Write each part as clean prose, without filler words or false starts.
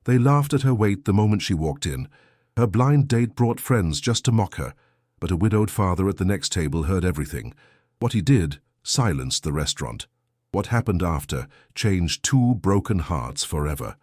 They laughed at her weight the moment she walked in. Her blind date brought friends just to mock her, but a widowed father at the next table heard everything. What he did silenced the restaurant. What happened after changed two broken hearts forever.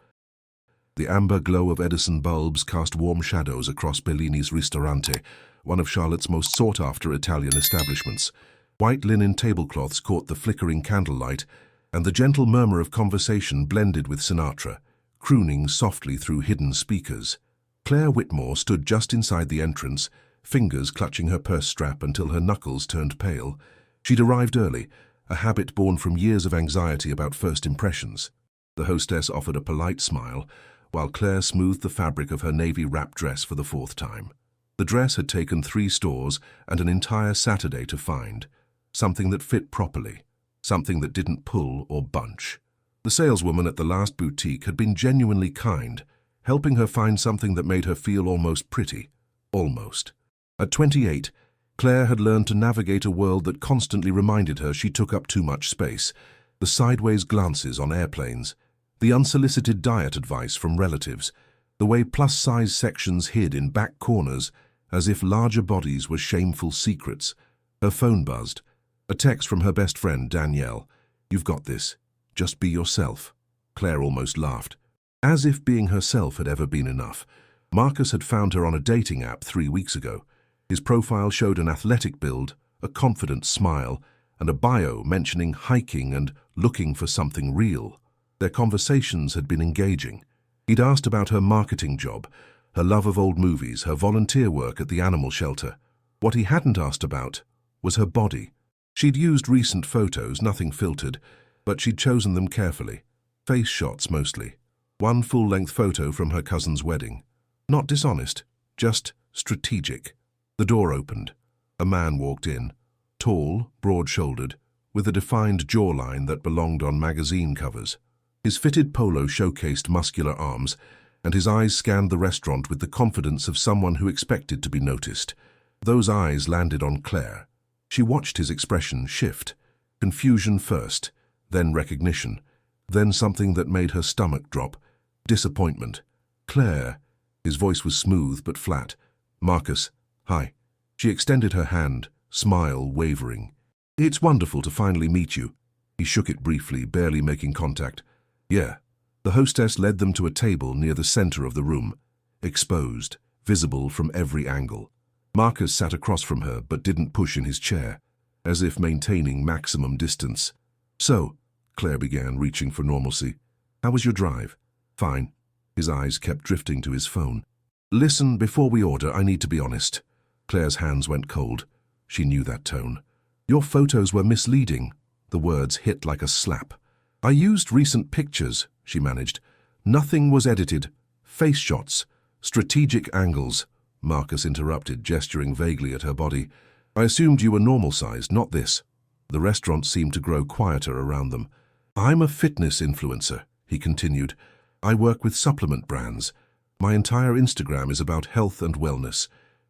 The amber glow of Edison bulbs cast warm shadows across Bellini's Ristorante, one of Charlotte's most sought-after Italian establishments. White linen tablecloths caught the flickering candlelight, and the gentle murmur of conversation blended with Sinatra, crooning softly through hidden speakers. Claire Whitmore stood just inside the entrance, fingers clutching her purse strap until her knuckles turned pale. She'd arrived early, a habit born from years of anxiety about first impressions. The hostess offered a polite smile, while Claire smoothed the fabric of her navy wrap dress for the fourth time. The dress had taken 3 stores and an entire Saturday to find. Something that fit properly. Something that didn't pull or bunch. The saleswoman at the last boutique had been genuinely kind, helping her find something that made her feel almost pretty. Almost. At 28, Claire had learned to navigate a world that constantly reminded her she took up too much space. The sideways glances on airplanes, the unsolicited diet advice from relatives, the way plus-size sections hid in back corners as if larger bodies were shameful secrets. Her phone buzzed. A text from her best friend, Danielle. "You've got this. Just be yourself." Claire almost laughed. As if being herself had ever been enough. Marcus had found her on a dating app 3 weeks ago. His profile showed an athletic build, a confident smile, and a bio mentioning hiking and looking for something real. Their conversations had been engaging. He'd asked about her marketing job, her love of old movies, her volunteer work at the animal shelter. What he hadn't asked about was her body. She'd used recent photos, nothing filtered, but she'd chosen them carefully. Face shots mostly. One full-length photo from her cousin's wedding. Not dishonest, just strategic. The door opened. A man walked in, tall, broad-shouldered, with a defined jawline that belonged on magazine covers. His fitted polo showcased muscular arms, and his eyes scanned the restaurant with the confidence of someone who expected to be noticed. Those eyes landed on Claire. She watched his expression shift. Confusion first, then recognition, then something that made her stomach drop. Disappointment. "Claire." His voice was smooth but flat. "Marcus, hi." She extended her hand, smile wavering. "It's wonderful to finally meet you." He shook it briefly, barely making contact. "Yeah." The hostess led them to a table near the center of the room, exposed, visible from every angle. Marcus sat across from her but didn't push in his chair, as if maintaining maximum distance. "So," Claire began, reaching for normalcy, "how was your drive?" "Fine." His eyes kept drifting to his phone. "Listen, before we order, I need to be honest." Claire's hands went cold. She knew that tone. "Your photos were misleading." The words hit like a slap. "I used recent pictures," she managed. "Nothing was edited. Face shots. Strategic angles." Marcus interrupted, gesturing vaguely at her body. "I assumed you were normal-sized, not this." The restaurant seemed to grow quieter around them. "I'm a fitness influencer," he continued. "I work with supplement brands. My entire Instagram is about health and wellness.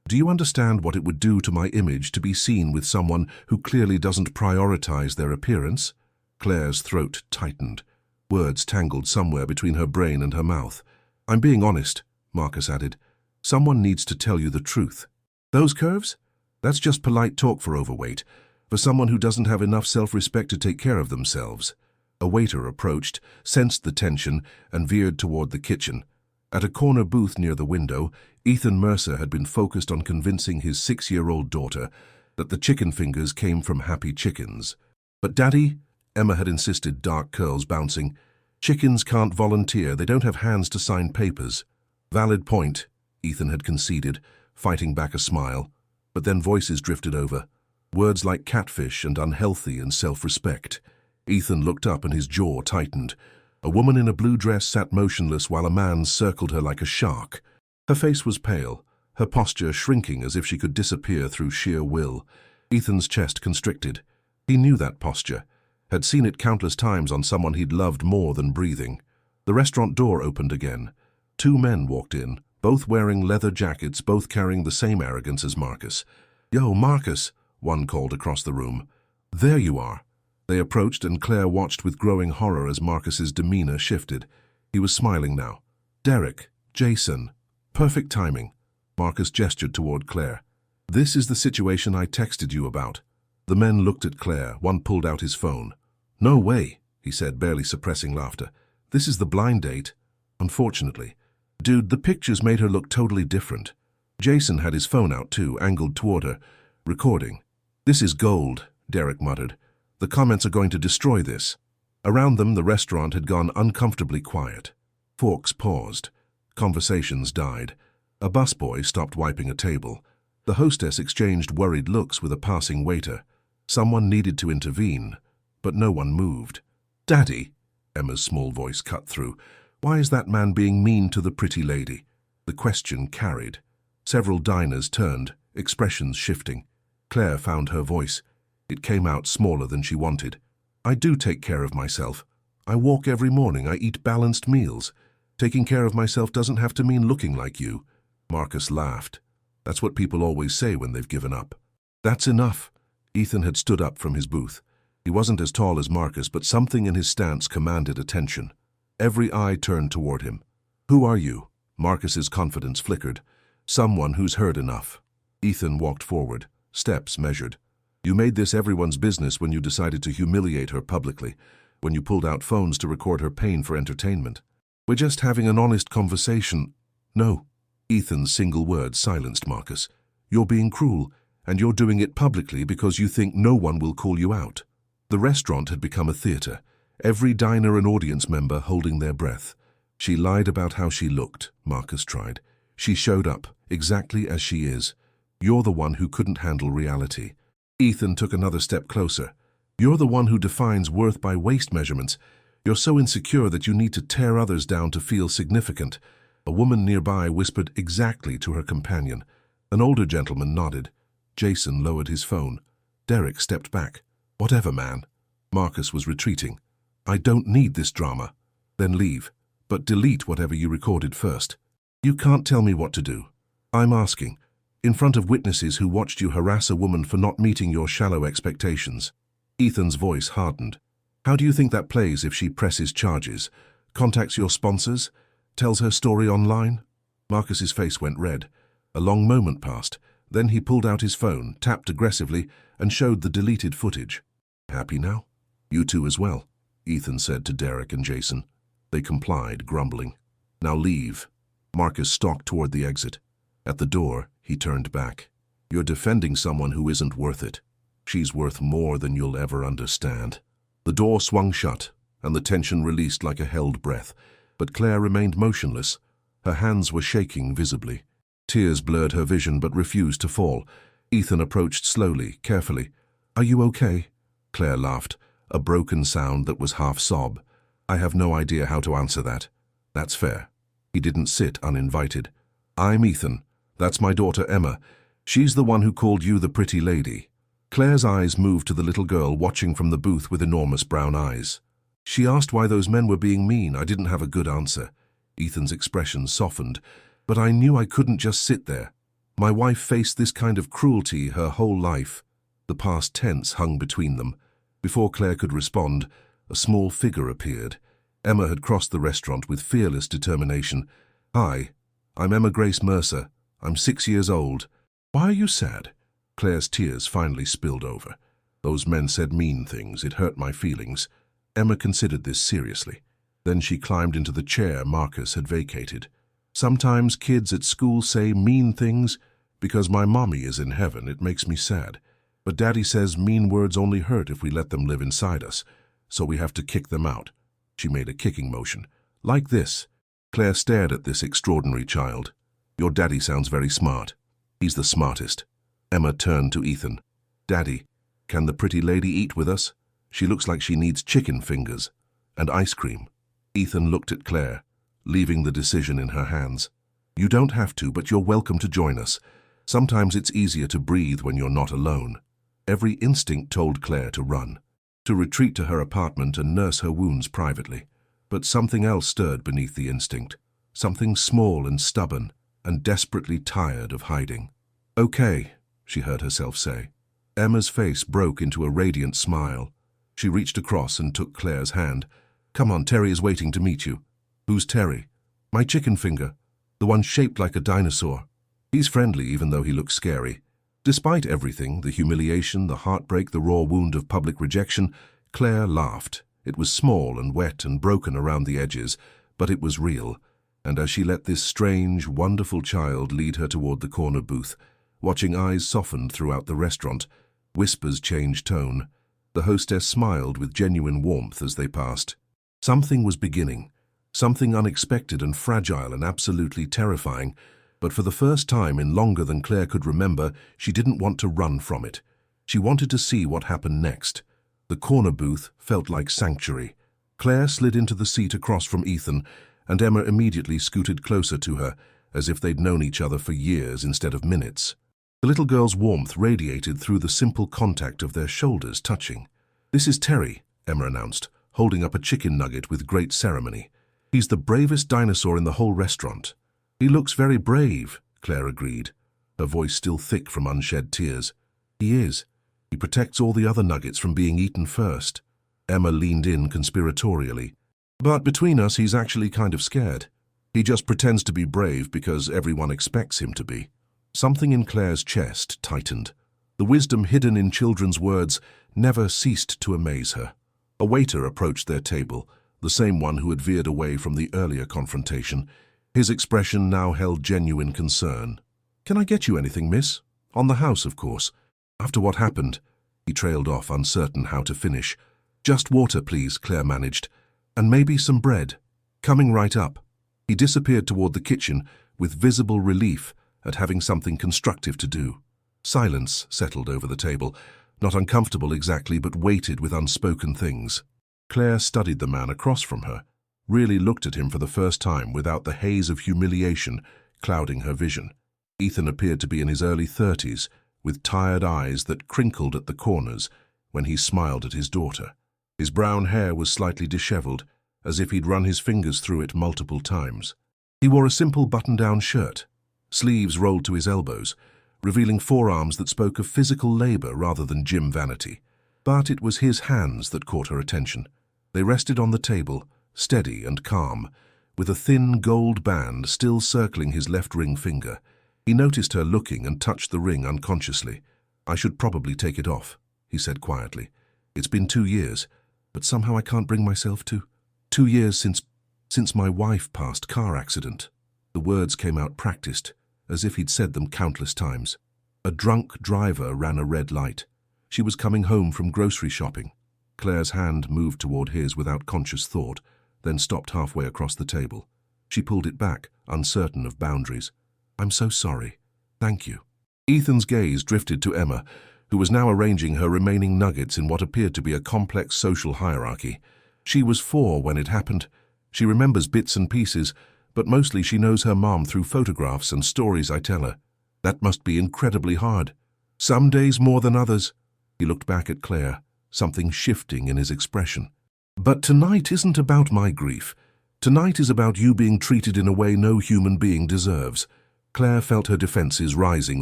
Do you understand what it would do to my image to be seen with someone who clearly doesn't prioritize their appearance?" Claire's throat tightened. Words tangled somewhere between her brain and her mouth. "I'm being honest," Marcus added. "Someone needs to tell you the truth." "Those curves? That's just polite talk for overweight, for someone who doesn't have enough self-respect to take care of themselves." A waiter approached, sensed the tension, and veered toward the kitchen. At a corner booth near the window, Ethan Mercer had been focused on convincing his 6-year-old daughter that the chicken fingers came from Happy Chickens. "But Daddy," Emma had insisted, dark curls bouncing, "chickens can't volunteer, they don't have hands to sign papers." "Valid point," Ethan had conceded, fighting back a smile. But then voices drifted over. Words like catfish and unhealthy and self-respect. Ethan looked up and his jaw tightened. A woman in a blue dress sat motionless while a man circled her like a shark. Her face was pale, her posture shrinking as if she could disappear through sheer will. Ethan's chest constricted. He knew that posture, had seen it countless times on someone he'd loved more than breathing. The restaurant door opened again. 2 men walked in, both wearing leather jackets, both carrying the same arrogance as Marcus. "Yo, Marcus," one called across the room. "There you are." They approached, and Claire watched with growing horror as Marcus's demeanor shifted. He was smiling now. Derek, Jason. Perfect timing. Marcus gestured toward Claire. This is the situation I texted you about. The men looked at Claire. One pulled out his phone. No way, he said, barely suppressing laughter. This is the blind date. Unfortunately. Dude, the pictures made her look totally different. Jason had his phone out too, angled toward her, recording. This is gold, Derek muttered. The comments are going to destroy this. Around them, the restaurant had gone uncomfortably quiet. Forks paused. Conversations died. A busboy stopped wiping a table. The hostess exchanged worried looks with a passing waiter. Someone needed to intervene, but no one moved. Daddy, Emma's small voice cut through. Why is that man being mean to the pretty lady? The question carried. Several diners turned, expressions shifting. Claire found her voice. It came out smaller than she wanted. I do take care of myself. I walk every morning. I eat balanced meals. Taking care of myself doesn't have to mean looking like you. Marcus laughed. That's what people always say when they've given up. That's enough. Ethan had stood up from his booth. He wasn't as tall as Marcus, but something in his stance commanded attention. Every eye turned toward him. Who are you? Marcus's confidence flickered. Someone who's heard enough. Ethan walked forward, steps measured. You made this everyone's business when you decided to humiliate her publicly, when you pulled out phones to record her pain for entertainment. We're just having an honest conversation. No. Ethan's single word silenced Marcus. You're being cruel, and you're doing it publicly because you think no one will call you out. The restaurant had become a theater, every diner and audience member holding their breath. She lied about how she looked, Marcus tried. She showed up, exactly as she is. You're the one who couldn't handle reality. Ethan took another step closer. You're the one who defines worth by waist measurements. You're so insecure that you need to tear others down to feel significant. A woman nearby whispered exactly to her companion. An older gentleman nodded. Jason lowered his phone. Derek stepped back. Whatever, man. Marcus was retreating. I don't need this drama. Then leave. But delete whatever you recorded first. You can't tell me what to do. I'm asking. In front of witnesses who watched you harass a woman for not meeting your shallow expectations. Ethan's voice hardened. How do you think that plays if she presses charges, contacts your sponsors, tells her story online? Marcus's face went red. A long moment passed. Then he pulled out his phone, tapped aggressively, and showed the deleted footage. Happy now? You two as well, Ethan said to Derek and Jason. They complied, grumbling. Now leave. Marcus stalked toward the exit. At the door, he turned back. You're defending someone who isn't worth it. She's worth more than you'll ever understand. The door swung shut, and the tension released like a held breath, but Claire remained motionless. Her hands were shaking visibly. Tears blurred her vision but refused to fall. Ethan approached slowly, carefully. Are you okay? Claire laughed, a broken sound that was half sob. I have no idea how to answer that. That's fair. He didn't sit uninvited. I'm Ethan. That's my daughter Emma. She's the one who called you the pretty lady. Claire's eyes moved to the little girl watching from the booth with enormous brown eyes. She asked why those men were being mean. I didn't have a good answer. Ethan's expression softened, but I knew I couldn't just sit there. My wife faced this kind of cruelty her whole life. The past tense hung between them. Before Claire could respond, a small figure appeared. Emma had crossed the restaurant with fearless determination. Hi, I'm Emma Grace Mercer. I'm 6 years old. Why are you sad? Claire's tears finally spilled over. Those men said mean things. It hurt my feelings. Emma considered this seriously. Then she climbed into the chair Marcus had vacated. Sometimes kids at school say mean things. Because my mommy is in heaven, it makes me sad. But Daddy says mean words only hurt if we let them live inside us, so we have to kick them out. She made a kicking motion. Like this. Claire stared at this extraordinary child. Your daddy sounds very smart. He's the smartest. Emma turned to Ethan. Daddy, can the pretty lady eat with us? She looks like she needs chicken fingers and ice cream. Ethan looked at Claire, leaving the decision in her hands. You don't have to, but you're welcome to join us. Sometimes it's easier to breathe when you're not alone. Every instinct told Claire to run, to retreat to her apartment and nurse her wounds privately. But something else stirred beneath the instinct, something small and stubborn and desperately tired of hiding. Okay, she heard herself say. Emma's face broke into a radiant smile. She reached across and took Claire's hand. Come on, Terry is waiting to meet you. Who's Terry? My chicken finger, the one shaped like a dinosaur. He's friendly even though he looks scary. Despite everything, the humiliation, the heartbreak, the raw wound of public rejection, Claire laughed. It was small and wet and broken around the edges, but it was real. And as she let this strange, wonderful child lead her toward the corner booth, watching eyes softened throughout the restaurant, whispers changed tone. The hostess smiled with genuine warmth as they passed. Something was beginning, something unexpected and fragile and absolutely terrifying, but for the first time in longer than Claire could remember, she didn't want to run from it. She wanted to see what happened next. The corner booth felt like sanctuary. Claire slid into the seat across from Ethan, and Emma immediately scooted closer to her, as if they'd known each other for years instead of minutes. The little girl's warmth radiated through the simple contact of their shoulders touching. "This is Terry," Emma announced, holding up a chicken nugget with great ceremony. "He's the bravest dinosaur in the whole restaurant." "He looks very brave," Claire agreed, her voice still thick from unshed tears. "He is. He protects all the other nuggets from being eaten first." Emma leaned in conspiratorially. "But between us, he's actually kind of scared. He just pretends to be brave because everyone expects him to be." Something in Claire's chest tightened. The wisdom hidden in children's words never ceased to amaze her. A waiter approached their table, the same one who had veered away from the earlier confrontation. His expression now held genuine concern. "Can I get you anything, miss? On the house, of course. After what happened," he trailed off, uncertain how to finish. "Just water, please," Claire managed. "And maybe some bread. Coming right up." He disappeared toward the kitchen with visible relief at having something constructive to do. Silence settled over the table, not uncomfortable exactly, but weighted with unspoken things. Claire studied the man across from her, really looked at him for the first time without the haze of humiliation clouding her vision. Ethan appeared to be in his early 30s, with tired eyes that crinkled at the corners when he smiled at his daughter. His brown hair was slightly disheveled, as if he'd run his fingers through it multiple times. He wore a simple button-down shirt, sleeves rolled to his elbows, revealing forearms that spoke of physical labor rather than gym vanity. But it was his hands that caught her attention. They rested on the table, steady and calm, with a thin gold band still circling his left ring finger. He noticed her looking and touched the ring unconsciously. "I should probably take it off," he said quietly. "It's been 2 years, but somehow I can't bring myself to. 2 years since my wife passed car accident." The words came out practiced, as if he'd said them countless times. A drunk driver ran a red light. She was coming home from grocery shopping. Claire's hand moved toward his without conscious thought, then stopped halfway across the table. She pulled it back, uncertain of boundaries. "I'm so sorry. Thank you." Ethan's gaze drifted to Emma, who was now arranging her remaining nuggets in what appeared to be a complex social hierarchy. She was 4 when it happened. She remembers bits and pieces, but mostly she knows her mom through photographs and stories I tell her. That must be incredibly hard. Some days more than others. He looked back at Claire, something shifting in his expression. "But tonight isn't about my grief. Tonight is about you being treated in a way no human being deserves." Claire felt her defenses rising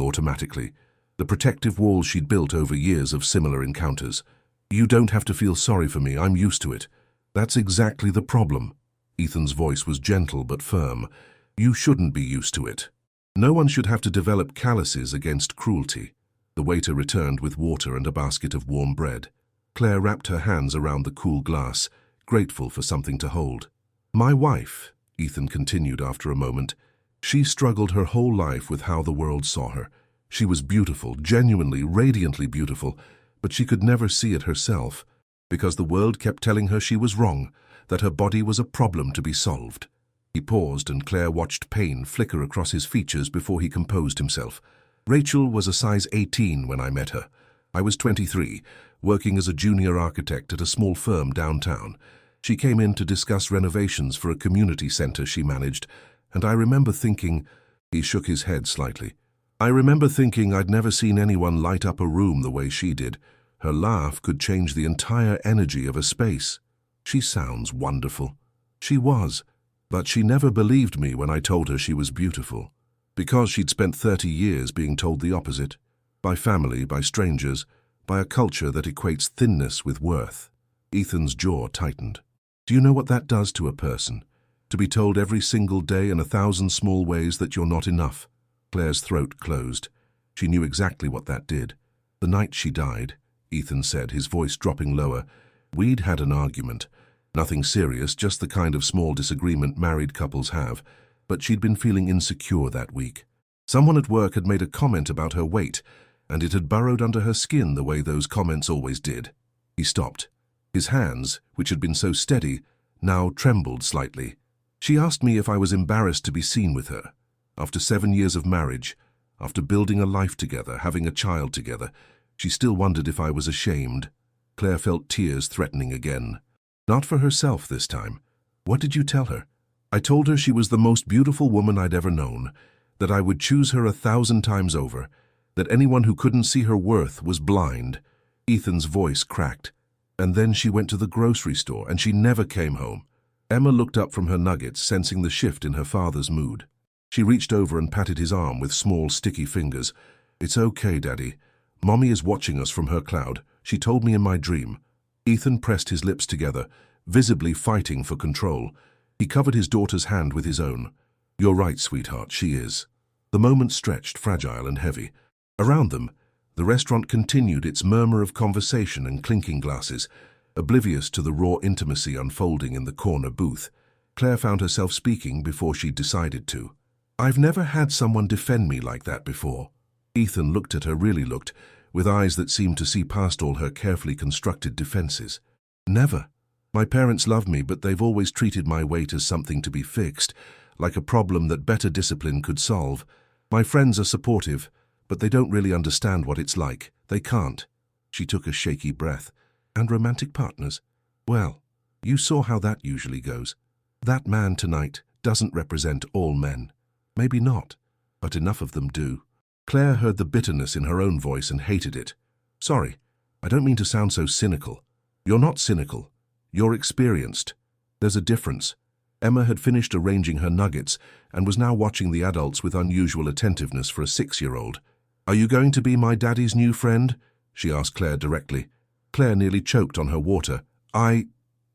automatically, the protective walls she'd built over years of similar encounters. "You don't have to feel sorry for me, I'm used to it." "That's exactly the problem." Ethan's voice was gentle but firm. "You shouldn't be used to it. No one should have to develop calluses against cruelty." The waiter returned with water and a basket of warm bread. Claire wrapped her hands around the cool glass, grateful for something to hold. "My wife," Ethan continued after a moment, "she struggled her whole life with how the world saw her. She was beautiful, genuinely, radiantly beautiful, but she could never see it herself, because the world kept telling her she was wrong, that her body was a problem to be solved." He paused, and Claire watched pain flicker across his features before he composed himself. "Rachel was a size 18 when I met her. I was 23, working as a junior architect at a small firm downtown. She came in to discuss renovations for a community center she managed, and I remember thinking—" He shook his head slightly. "I remember thinking I'd never seen anyone light up a room the way she did. Her laugh could change the entire energy of a space. She sounds wonderful." She was, but she never believed me when I told her she was beautiful, because she'd spent 30 years being told the opposite, by family, by strangers, by a culture that equates thinness with worth. Ethan's jaw tightened. "Do you know what that does to a person? To be told every single day in 1,000 small ways that you're not enough. Claire's throat closed. She knew exactly what that did. The night she died, Ethan said, his voice dropping lower, we'd had an argument. Nothing serious, just the kind of small disagreement married couples have. But she'd been feeling insecure that week. Someone at work had made a comment about her weight, and it had burrowed under her skin the way those comments always did. He stopped. His hands, which had been so steady, now trembled slightly. She asked me if I was embarrassed to be seen with her. After 7 years of marriage, after building a life together, having a child together, she still wondered if I was ashamed. Claire felt tears threatening again. Not for herself this time. What did you tell her? I told her she was the most beautiful woman I'd ever known, that I would choose her 1,000 times over, that anyone who couldn't see her worth was blind. Ethan's voice cracked. And then she went to the grocery store, and she never came home. Emma looked up from her nuggets, sensing the shift in her father's mood. She reached over and patted his arm with small, sticky fingers. It's okay, Daddy. Mommy is watching us from her cloud. She told me in my dream. Ethan pressed his lips together, visibly fighting for control. He covered his daughter's hand with his own. You're right, sweetheart, she is. The moment stretched, fragile and heavy. Around them, the restaurant continued its murmur of conversation and clinking glasses, oblivious to the raw intimacy unfolding in the corner booth. Claire found herself speaking before she'd decided to. I've never had someone defend me like that before. Ethan looked at her, really looked, with eyes that seemed to see past all her carefully constructed defenses. Never. My parents love me, but they've always treated my weight as something to be fixed, like a problem that better discipline could solve. My friends are supportive, but they don't really understand what it's like. They can't. She took a shaky breath. And romantic partners? Well, you saw how that usually goes. That man tonight doesn't represent all men. Maybe not, but enough of them do. Claire heard the bitterness in her own voice and hated it. Sorry, I don't mean to sound so cynical. You're not cynical. You're experienced. There's a difference. Emma had finished arranging her nuggets and was now watching the adults with unusual attentiveness for a 6-year-old. Are you going to be my daddy's new friend? She asked Claire directly. Claire nearly choked on her water.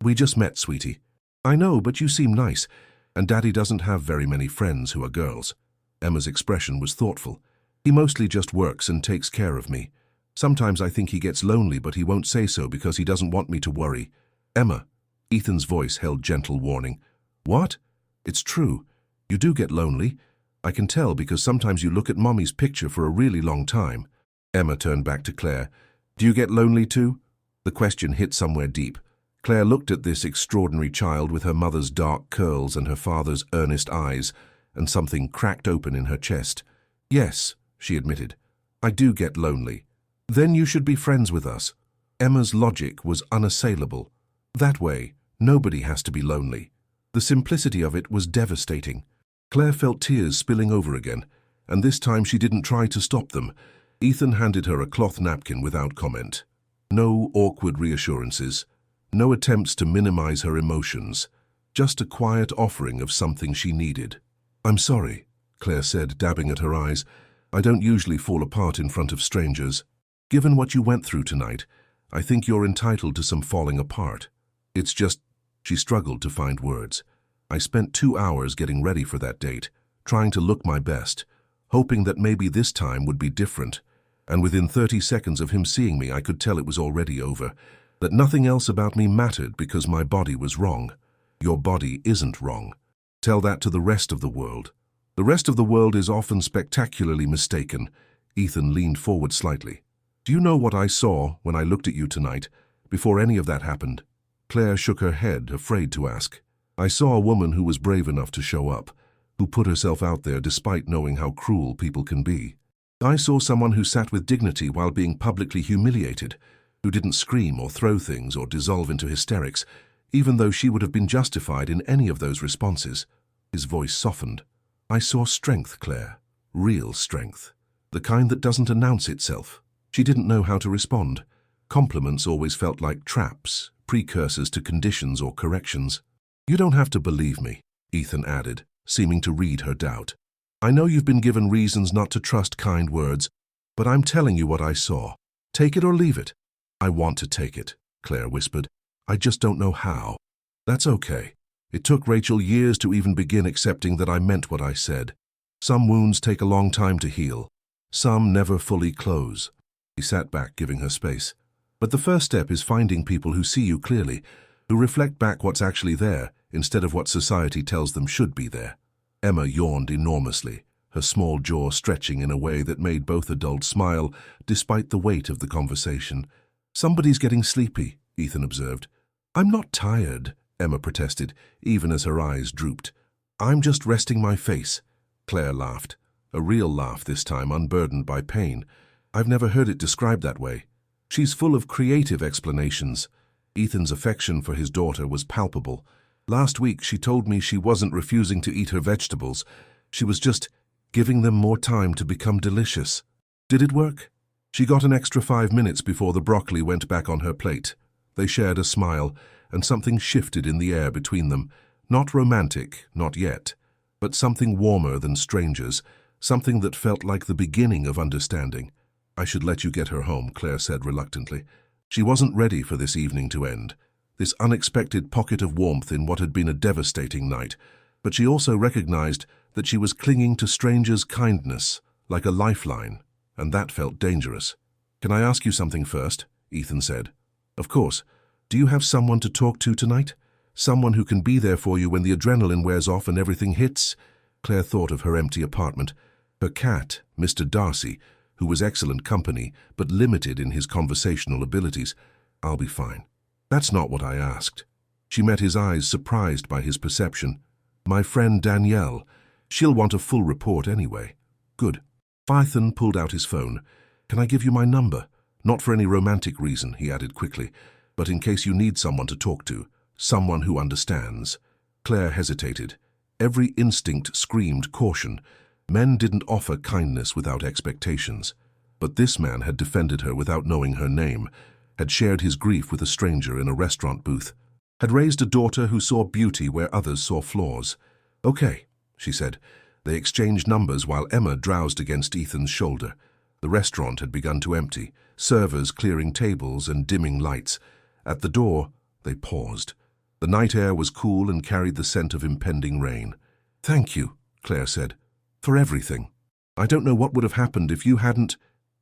We just met, sweetie. I know, but you seem nice, and Daddy doesn't have very many friends who are girls. Emma's expression was thoughtful. He mostly just works and takes care of me. Sometimes I think he gets lonely, but he won't say so because he doesn't want me to worry. Emma, Ethan's voice held gentle warning. What? It's true. You do get lonely. I can tell because sometimes you look at Mommy's picture for a really long time. Emma turned back to Claire. Do you get lonely too? The question hit somewhere deep. Claire looked at this extraordinary child with her mother's dark curls and her father's earnest eyes, and something cracked open in her chest. Yes, she admitted. I do get lonely. Then you should be friends with us. Emma's logic was unassailable. That way, nobody has to be lonely. The simplicity of it was devastating. Claire felt tears spilling over again, and this time she didn't try to stop them. Ethan handed her a cloth napkin without comment. No awkward reassurances. No attempts to minimize her emotions. Just a quiet offering of something she needed. I'm sorry, Claire said, dabbing at her eyes. I don't usually fall apart in front of strangers. Given what you went through tonight, I think you're entitled to some falling apart. It's just, she struggled to find words. I spent 2 hours getting ready for that date, trying to look my best, hoping that maybe this time would be different. And within 30 seconds of him seeing me, I could tell it was already over, that nothing else about me mattered because my body was wrong. Your body isn't wrong. Tell that to the rest of the world. The rest of the world is often spectacularly mistaken. Ethan leaned forward slightly. Do you know what I saw when I looked at you tonight, before any of that happened? Claire shook her head, afraid to ask. I saw a woman who was brave enough to show up, who put herself out there despite knowing how cruel people can be. I saw someone who sat with dignity while being publicly humiliated, who didn't scream or throw things or dissolve into hysterics, even though she would have been justified in any of those responses. His voice softened. I saw strength, Claire. Real strength. The kind that doesn't announce itself. She didn't know how to respond. Compliments always felt like traps, precursors to conditions or corrections. You don't have to believe me, Ethan added, seeming to read her doubt. I know you've been given reasons not to trust kind words, but I'm telling you what I saw. Take it or leave it. I want to take it, Claire whispered. I just don't know how. That's okay. It took Rachel years to even begin accepting that I meant what I said. Some wounds take a long time to heal. Some never fully close. He sat back, giving her space. But the first step is finding people who see you clearly, who reflect back what's actually there instead of what society tells them should be there. Emma yawned enormously, her small jaw stretching in a way that made both adults smile despite the weight of the conversation. "Somebody's getting sleepy," Ethan observed. "I'm not tired," Emma protested, even as her eyes drooped. "I'm just resting my face." Claire laughed, a real laugh this time, unburdened by pain. "I've never heard it described that way." "She's full of creative explanations." Ethan's affection for his daughter was palpable. "Last week she told me she wasn't refusing to eat her vegetables. She was just giving them more time to become delicious." "Did it work?" She got an extra 5 minutes before the broccoli went back on her plate. They shared a smile, and something shifted in the air between them. Not romantic, not yet, but something warmer than strangers, something that felt like the beginning of understanding. "I should let you get her home," Claire said reluctantly. She wasn't ready for this evening to end, this unexpected pocket of warmth in what had been a devastating night, but she also recognized that she was clinging to strangers' kindness, like a lifeline, and that felt dangerous. "Can I ask you something first?" Ethan said. "Of course. Do you have someone to talk to tonight? Someone who can be there for you when the adrenaline wears off and everything hits?" Claire thought of her empty apartment. Her cat, Mr. Darcy, who was excellent company but limited in his conversational abilities. "I'll be fine." "That's not what I asked." She met his eyes, surprised by his perception. "My friend Danielle. She'll want a full report anyway." "Good." Ethan pulled out his phone. "Can I give you my number? Not for any romantic reason," he added quickly, "but in case you need someone to talk to, someone who understands." Claire hesitated. Every instinct screamed caution. Men didn't offer kindness without expectations. But this man had defended her without knowing her name, had shared his grief with a stranger in a restaurant booth, had raised a daughter who saw beauty where others saw flaws. "Okay," she said. They exchanged numbers while Emma drowsed against Ethan's shoulder. The restaurant had begun to empty, servers clearing tables and dimming lights. At the door, they paused. The night air was cool and carried the scent of impending rain. "Thank you," Claire said, "for everything. I don't know what would have happened if you hadn't—"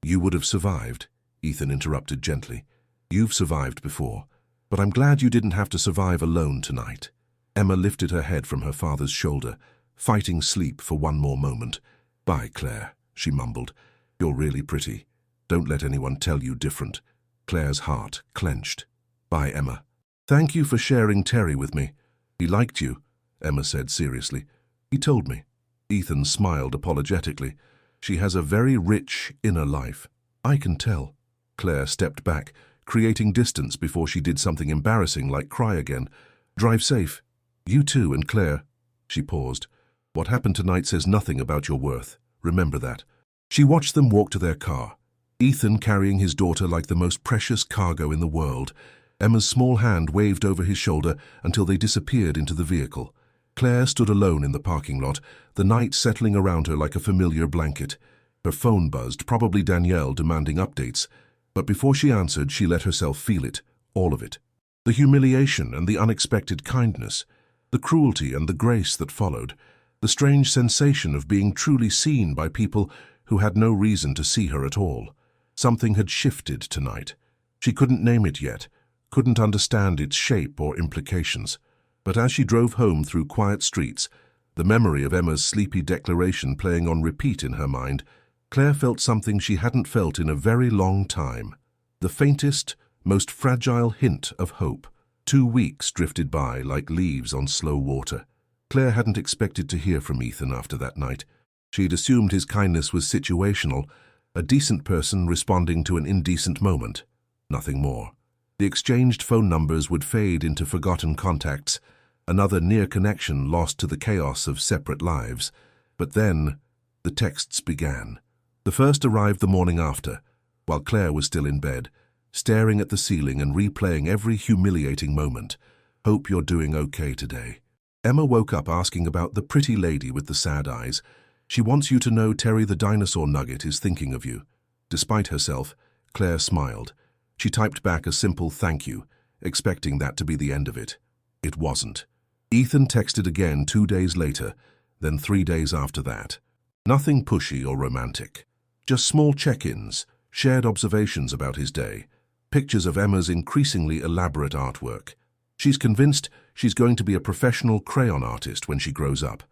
"You would have survived," Ethan interrupted gently. "You've survived before, but I'm glad you didn't have to survive alone tonight." Emma lifted her head from her father's shoulder, fighting sleep for one more moment. "Bye, Claire," she mumbled. "You're really pretty. Don't let anyone tell you different." Claire's heart clenched. "Bye, Emma." "Thank you for sharing Terry with me." "He liked you," Emma said seriously. "He told me." Ethan smiled apologetically. "She has a very rich inner life." "I can tell." Claire stepped back, creating distance before she did something embarrassing like cry again. "Drive safe." "You too, and Claire." She paused. "What happened tonight says nothing about your worth. Remember that." She watched them walk to their car, Ethan carrying his daughter like the most precious cargo in the world. Emma's small hand waved over his shoulder until they disappeared into the vehicle. Claire stood alone in the parking lot, the night settling around her like a familiar blanket. Her phone buzzed, probably Danielle demanding updates. But before she answered, she let herself feel it, all of it. The humiliation and the unexpected kindness, the cruelty and the grace that followed, the strange sensation of being truly seen by people who had no reason to see her at all. Something had shifted tonight. She couldn't name it yet, couldn't understand its shape or implications. But as she drove home through quiet streets, the memory of Emma's sleepy declaration playing on repeat in her mind, Claire felt something she hadn't felt in a very long time. The faintest, most fragile hint of hope. 2 weeks drifted by like leaves on slow water. Claire hadn't expected to hear from Ethan after that night. She'd assumed his kindness was situational, a decent person responding to an indecent moment. Nothing more. The exchanged phone numbers would fade into forgotten contacts, another near connection lost to the chaos of separate lives. But then, the texts began. The first arrived the morning after, while Claire was still in bed, staring at the ceiling and replaying every humiliating moment. "Hope you're doing okay today." Emma woke up asking about the pretty lady with the sad eyes. "She wants you to know Terry the dinosaur nugget is thinking of you." Despite herself, Claire smiled. She typed back a simple thank you, expecting that to be the end of it. It wasn't. Ethan texted again 2 days later, then 3 days after that. Nothing pushy or romantic. Just small check-ins, shared observations about his day, pictures of Emma's increasingly elaborate artwork. She's convinced she's going to be a professional crayon artist when she grows up.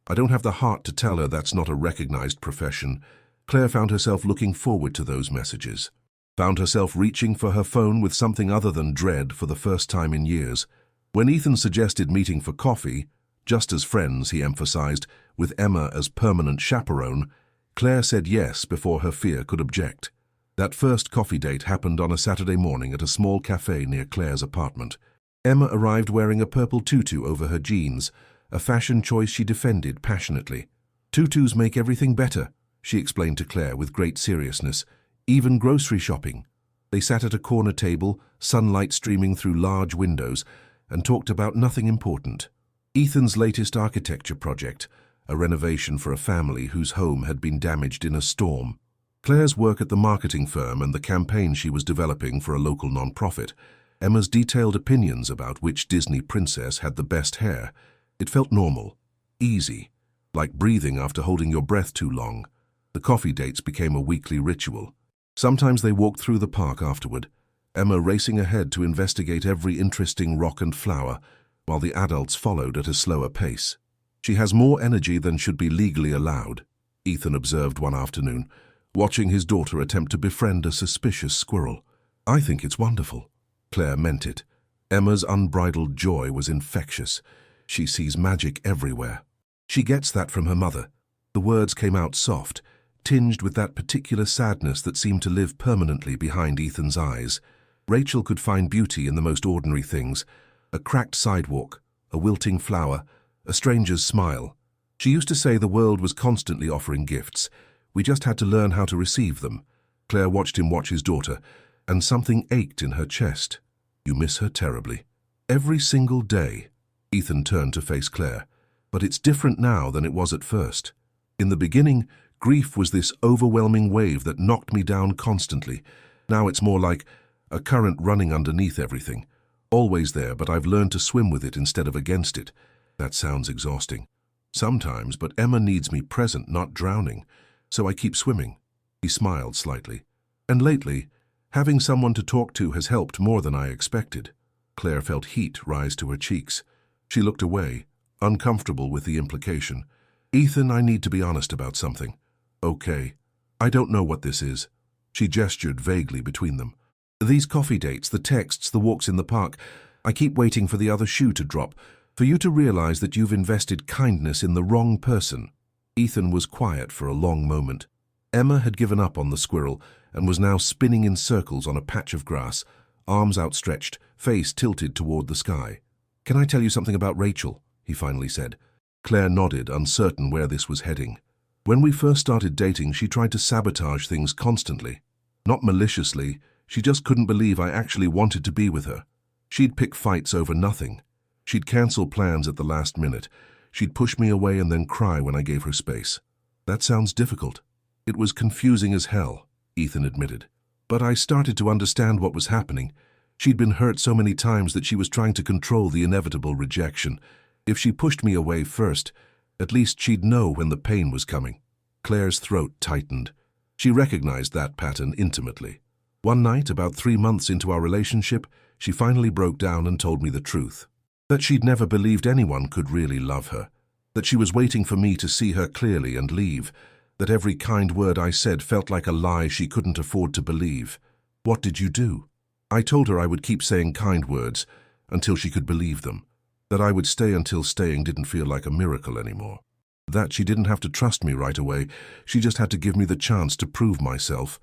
I don't have the heart to tell her that's not a recognized profession. Claire found herself looking forward to those messages. Found herself reaching for her phone with something other than dread for the first time in years. When Ethan suggested meeting for coffee, just as friends, he emphasized, with Emma as permanent chaperone, Claire said yes before her fear could object. That first coffee date happened on a Saturday morning at a small cafe near Claire's apartment. Emma arrived wearing a purple tutu over her jeans, a fashion choice she defended passionately. Tutus make everything better, she explained to Claire with great seriousness, even grocery shopping. They sat at a corner table, sunlight streaming through large windows, and talked about nothing important. Ethan's latest architecture project, a renovation for a family whose home had been damaged in a storm. Claire's work at the marketing firm and the campaign she was developing for a local non-profit. Emma's detailed opinions about which Disney princess had the best hair. It felt normal, easy, like breathing after holding your breath too long. The coffee dates became a weekly ritual. Sometimes they walked through the park afterward, Emma racing ahead to investigate every interesting rock and flower, while the adults followed at a slower pace. She has more energy than should be legally allowed, Ethan observed one afternoon, watching his daughter attempt to befriend a suspicious squirrel. I think it's wonderful. Claire meant it. Emma's unbridled joy was infectious. She sees magic everywhere. She gets that from her mother. The words came out soft, tinged with that particular sadness that seemed to live permanently behind Ethan's eyes. Rachel could find beauty in the most ordinary things. A cracked sidewalk, a wilting flower, a stranger's smile. She used to say the world was constantly offering gifts. We just had to learn how to receive them. Claire watched him watch his daughter, and something ached in her chest. You miss her terribly. Every single day. Ethan turned to face Claire. But it's different now than it was at first. In the beginning, grief was this overwhelming wave that knocked me down constantly. Now it's more like a current running underneath everything. Always there, but I've learned to swim with it instead of against it. That sounds exhausting. Sometimes, but Emma needs me present, not drowning. So I keep swimming. He smiled slightly. And lately, having someone to talk to has helped more than I expected. Claire felt heat rise to her cheeks. She looked away, uncomfortable with the implication. Ethan, I need to be honest about something. Okay. I don't know what this is. She gestured vaguely between them. These coffee dates, the texts, the walks in the park. I keep waiting for the other shoe to drop, for you to realize that you've invested kindness in the wrong person. Ethan was quiet for a long moment. Emma had given up on the squirrel and was now spinning in circles on a patch of grass, arms outstretched, face tilted toward the sky. Can I tell you something about Rachel? He finally said. Claire nodded, uncertain where this was heading. When we first started dating, she tried to sabotage things constantly. Not maliciously, she just couldn't believe I actually wanted to be with her. She'd pick fights over nothing. She'd cancel plans at the last minute. She'd push me away and then cry when I gave her space. That sounds difficult. It was confusing as hell, Ethan admitted. But I started to understand what was happening. She'd been hurt so many times that she was trying to control the inevitable rejection. If she pushed me away first, at least she'd know when the pain was coming. Claire's throat tightened. She recognized that pattern intimately. One night, about 3 months into our relationship, she finally broke down and told me the truth. That she'd never believed anyone could really love her. That she was waiting for me to see her clearly and leave. That every kind word I said felt like a lie she couldn't afford to believe. What did you do? I told her I would keep saying kind words until she could believe them. That I would stay until staying didn't feel like a miracle anymore. That she didn't have to trust me right away. She just had to give me the chance to prove myself.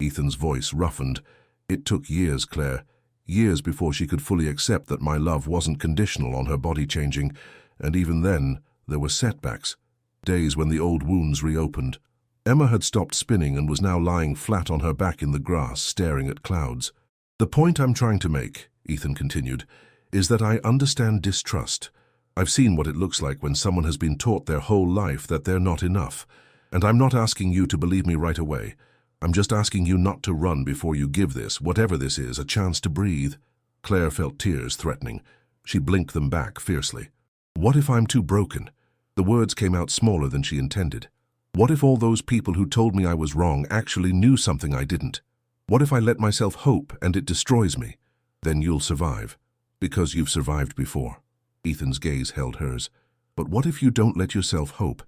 Ethan's voice roughened. It took years, Claire. Years before she could fully accept that my love wasn't conditional on her body changing, and even then, there were setbacks. Days when the old wounds reopened. Emma had stopped spinning and was now lying flat on her back in the grass, staring at clouds. The point I'm trying to make, Ethan continued, is that I understand distrust. I've seen what it looks like when someone has been taught their whole life that they're not enough. And I'm not asking you to believe me right away. I'm just asking you not to run before you give this, whatever this is, a chance to breathe. Claire felt tears threatening. She blinked them back fiercely. What if I'm too broken? The words came out smaller than she intended. What if all those people who told me I was wrong actually knew something I didn't? What if I let myself hope and it destroys me? Then you'll survive, because you've survived before. Ethan's gaze held hers. But what if you don't let yourself hope,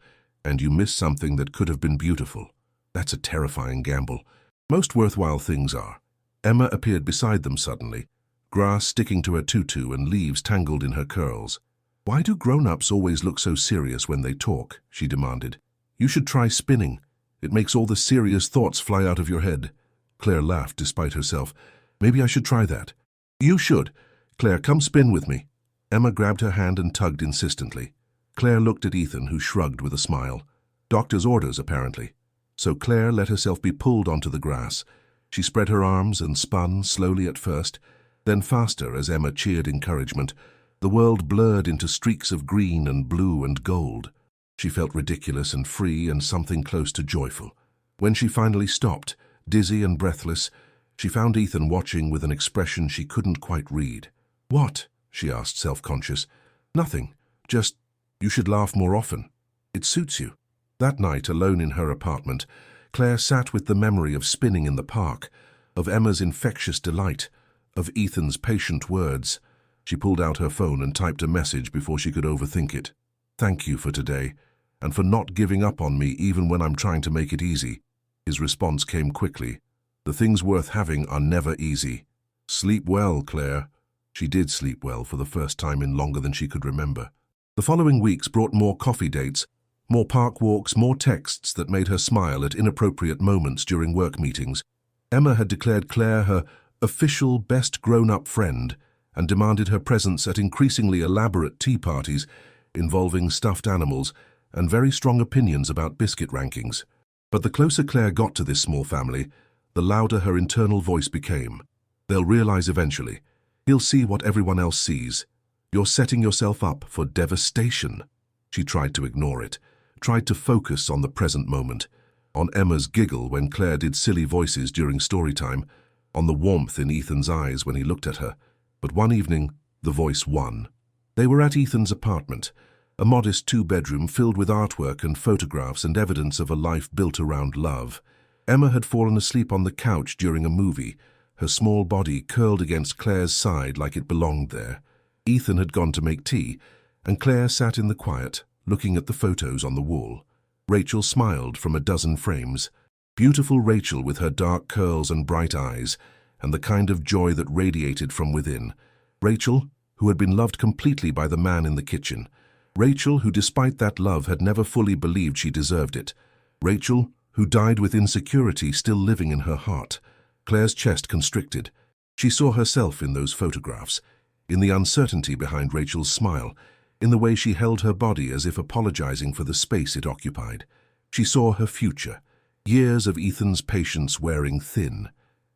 and you miss something that could have been beautiful? That's a terrifying gamble. Most worthwhile things are. Emma appeared beside them suddenly, grass sticking to her tutu and leaves tangled in her curls. Why do grown-ups always look so serious when they talk? She demanded. You should try spinning. It makes all the serious thoughts fly out of your head. Claire laughed despite herself. Maybe I should try that. You should. Claire, come spin with me. Emma grabbed her hand and tugged insistently. Claire looked at Ethan, who shrugged with a smile. Doctor's orders, apparently. So Claire let herself be pulled onto the grass. She spread her arms and spun, slowly at first, then faster as Emma cheered encouragement. The world blurred into streaks of green and blue and gold. She felt ridiculous and free and something close to joyful. When she finally stopped, dizzy and breathless, she found Ethan watching with an expression she couldn't quite read. What? She asked, self-conscious. Nothing. Just, you should laugh more often. It suits you. That night, alone in her apartment, Claire sat with the memory of spinning in the park, of Emma's infectious delight, of Ethan's patient words. She pulled out her phone and typed a message before she could overthink it. Thank you for today, and for not giving up on me even when I'm trying to make it easy. His response came quickly. The things worth having are never easy. Sleep well, Claire. She did sleep well for the first time in longer than she could remember. The following weeks brought more coffee dates, more park walks, more texts that made her smile at inappropriate moments during work meetings. Emma had declared Claire her official best grown-up friend and demanded her presence at increasingly elaborate tea parties involving stuffed animals and very strong opinions about biscuit rankings. But the closer Claire got to this small family, the louder her internal voice became. They'll realize eventually. He'll see what everyone else sees. You're setting yourself up for devastation. She tried to ignore it, tried to focus on the present moment, on Emma's giggle when Claire did silly voices during story time, on the warmth in Ethan's eyes when he looked at her. But one evening, the voice won. They were at Ethan's apartment, a modest two-bedroom filled with artwork and photographs and evidence of a life built around love. Emma had fallen asleep on the couch during a movie, her small body curled against Claire's side like it belonged there. Ethan had gone to make tea, and Claire sat in the quiet, looking at the photos on the wall. Rachel smiled from a dozen frames. Beautiful Rachel with her dark curls and bright eyes, and the kind of joy that radiated from within. Rachel, who had been loved completely by the man in the kitchen. Rachel, who despite that love had never fully believed she deserved it. Rachel, who died with insecurity still living in her heart. Claire's chest constricted. She saw herself in those photographs, in the uncertainty behind Rachel's smile, in the way she held her body as if apologizing for the space it occupied. She saw her future, years of Ethan's patience wearing thin.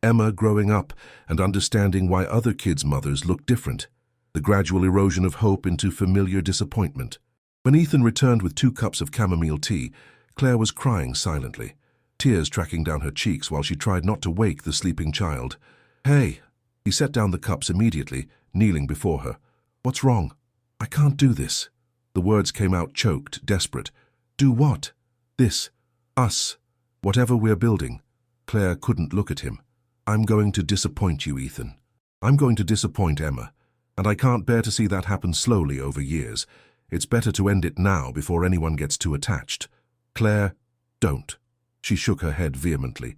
Emma growing up and understanding why other kids' mothers looked different. The gradual erosion of hope into familiar disappointment. When Ethan returned with 2 cups of chamomile tea, Claire was crying silently, tears tracking down her cheeks while she tried not to wake the sleeping child. Hey! He set down the cups immediately, kneeling before her. What's wrong? I can't do this. The words came out choked, desperate. Do what? This. Us. Whatever we're building. Claire couldn't look at him. I'm going to disappoint you, Ethan. I'm going to disappoint Emma. And I can't bear to see that happen slowly over years. It's better to end it now before anyone gets too attached. Claire, don't. She shook her head vehemently.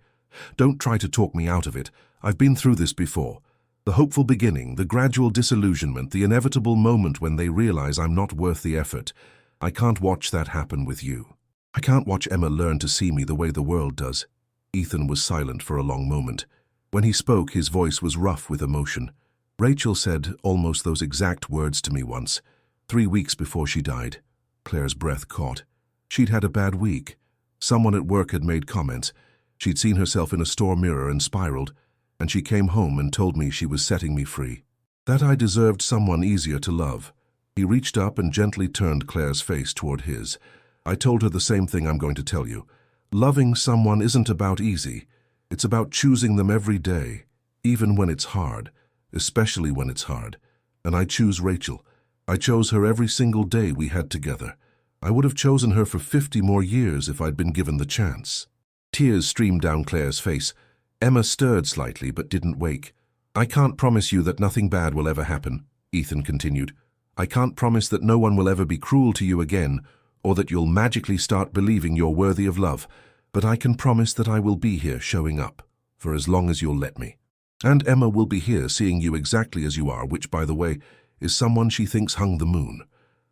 Don't try to talk me out of it. I've been through this before. The hopeful beginning, the gradual disillusionment, the inevitable moment when they realize I'm not worth the effort. I can't watch that happen with you. I can't watch Emma learn to see me the way the world does. Ethan was silent for a long moment. When he spoke, his voice was rough with emotion. Rachel said almost those exact words to me once, 3 weeks before she died. Claire's breath caught. She'd had a bad week. Someone at work had made comments. She'd seen herself in a store mirror and spiraled, and she came home and told me she was setting me free. That I deserved someone easier to love. He reached up and gently turned Claire's face toward his. I told her the same thing I'm going to tell you. Loving someone isn't about easy. It's about choosing them every day, even when it's hard. Especially when it's hard. And I choose Rachel. I chose her every single day we had together. I would have chosen her for 50 more years if I'd been given the chance." Tears streamed down Claire's face. Emma stirred slightly but didn't wake. "I can't promise you that nothing bad will ever happen," Ethan continued. "I can't promise that no one will ever be cruel to you again, or that you'll magically start believing you're worthy of love, but I can promise that I will be here showing up, for as long as you'll let me. And Emma will be here seeing you exactly as you are, which, by the way, is someone she thinks hung the moon."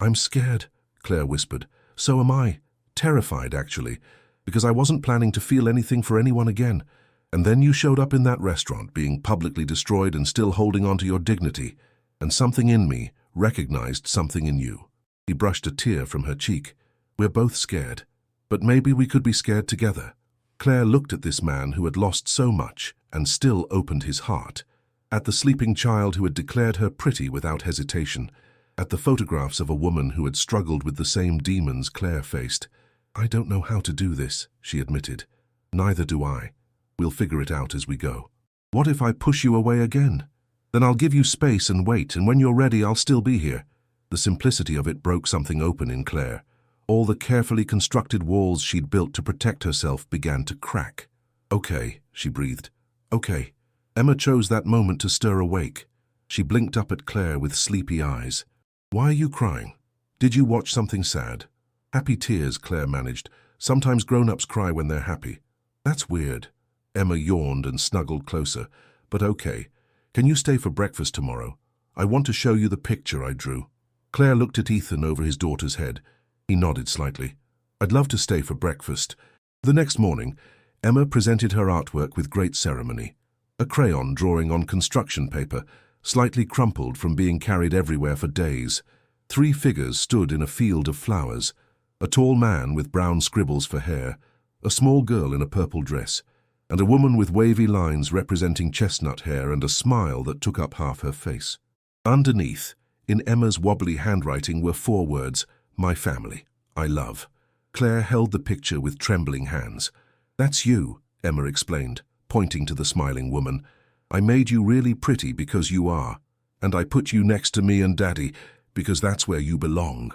"I'm scared," Claire whispered. "So am I. Terrified, actually, because I wasn't planning to feel anything for anyone again. And then you showed up in that restaurant, being publicly destroyed and still holding on to your dignity, and something in me recognized something in you." He brushed a tear from her cheek. "We're both scared, but maybe we could be scared together." Claire looked at this man who had lost so much and still opened his heart, at the sleeping child who had declared her pretty without hesitation, at the photographs of a woman who had struggled with the same demons Claire faced. "I don't know how to do this," she admitted. "Neither do I. We'll figure it out as we go." "What if I push you away again? Then I'll give you space and wait, and when you're ready, I'll still be here." The simplicity of it broke something open in Claire. All the carefully constructed walls she'd built to protect herself began to crack. "Okay," she breathed. "Okay." Emma chose that moment to stir awake. She blinked up at Claire with sleepy eyes. "Why are you crying? Did you watch something sad?" "Happy tears," Claire managed. "Sometimes grown-ups cry when they're happy." "That's weird." Emma yawned and snuggled closer. "But okay. Can you stay for breakfast tomorrow? I want to show you the picture I drew." Claire looked at Ethan over his daughter's head. He nodded slightly. "I'd love to stay for breakfast." The next morning, Emma presented her artwork with great ceremony. A crayon drawing on construction paper, slightly crumpled from being carried everywhere for days. 3 figures stood in a field of flowers. A tall man with brown scribbles for hair, a small girl in a purple dress, and a woman with wavy lines representing chestnut hair and a smile that took up half her face. Underneath, in Emma's wobbly handwriting, were 4 words: "My family, I love." Claire held the picture with trembling hands. "That's you," Emma explained, pointing to the smiling woman. "I made you really pretty because you are, and I put you next to me and Daddy because that's where you belong."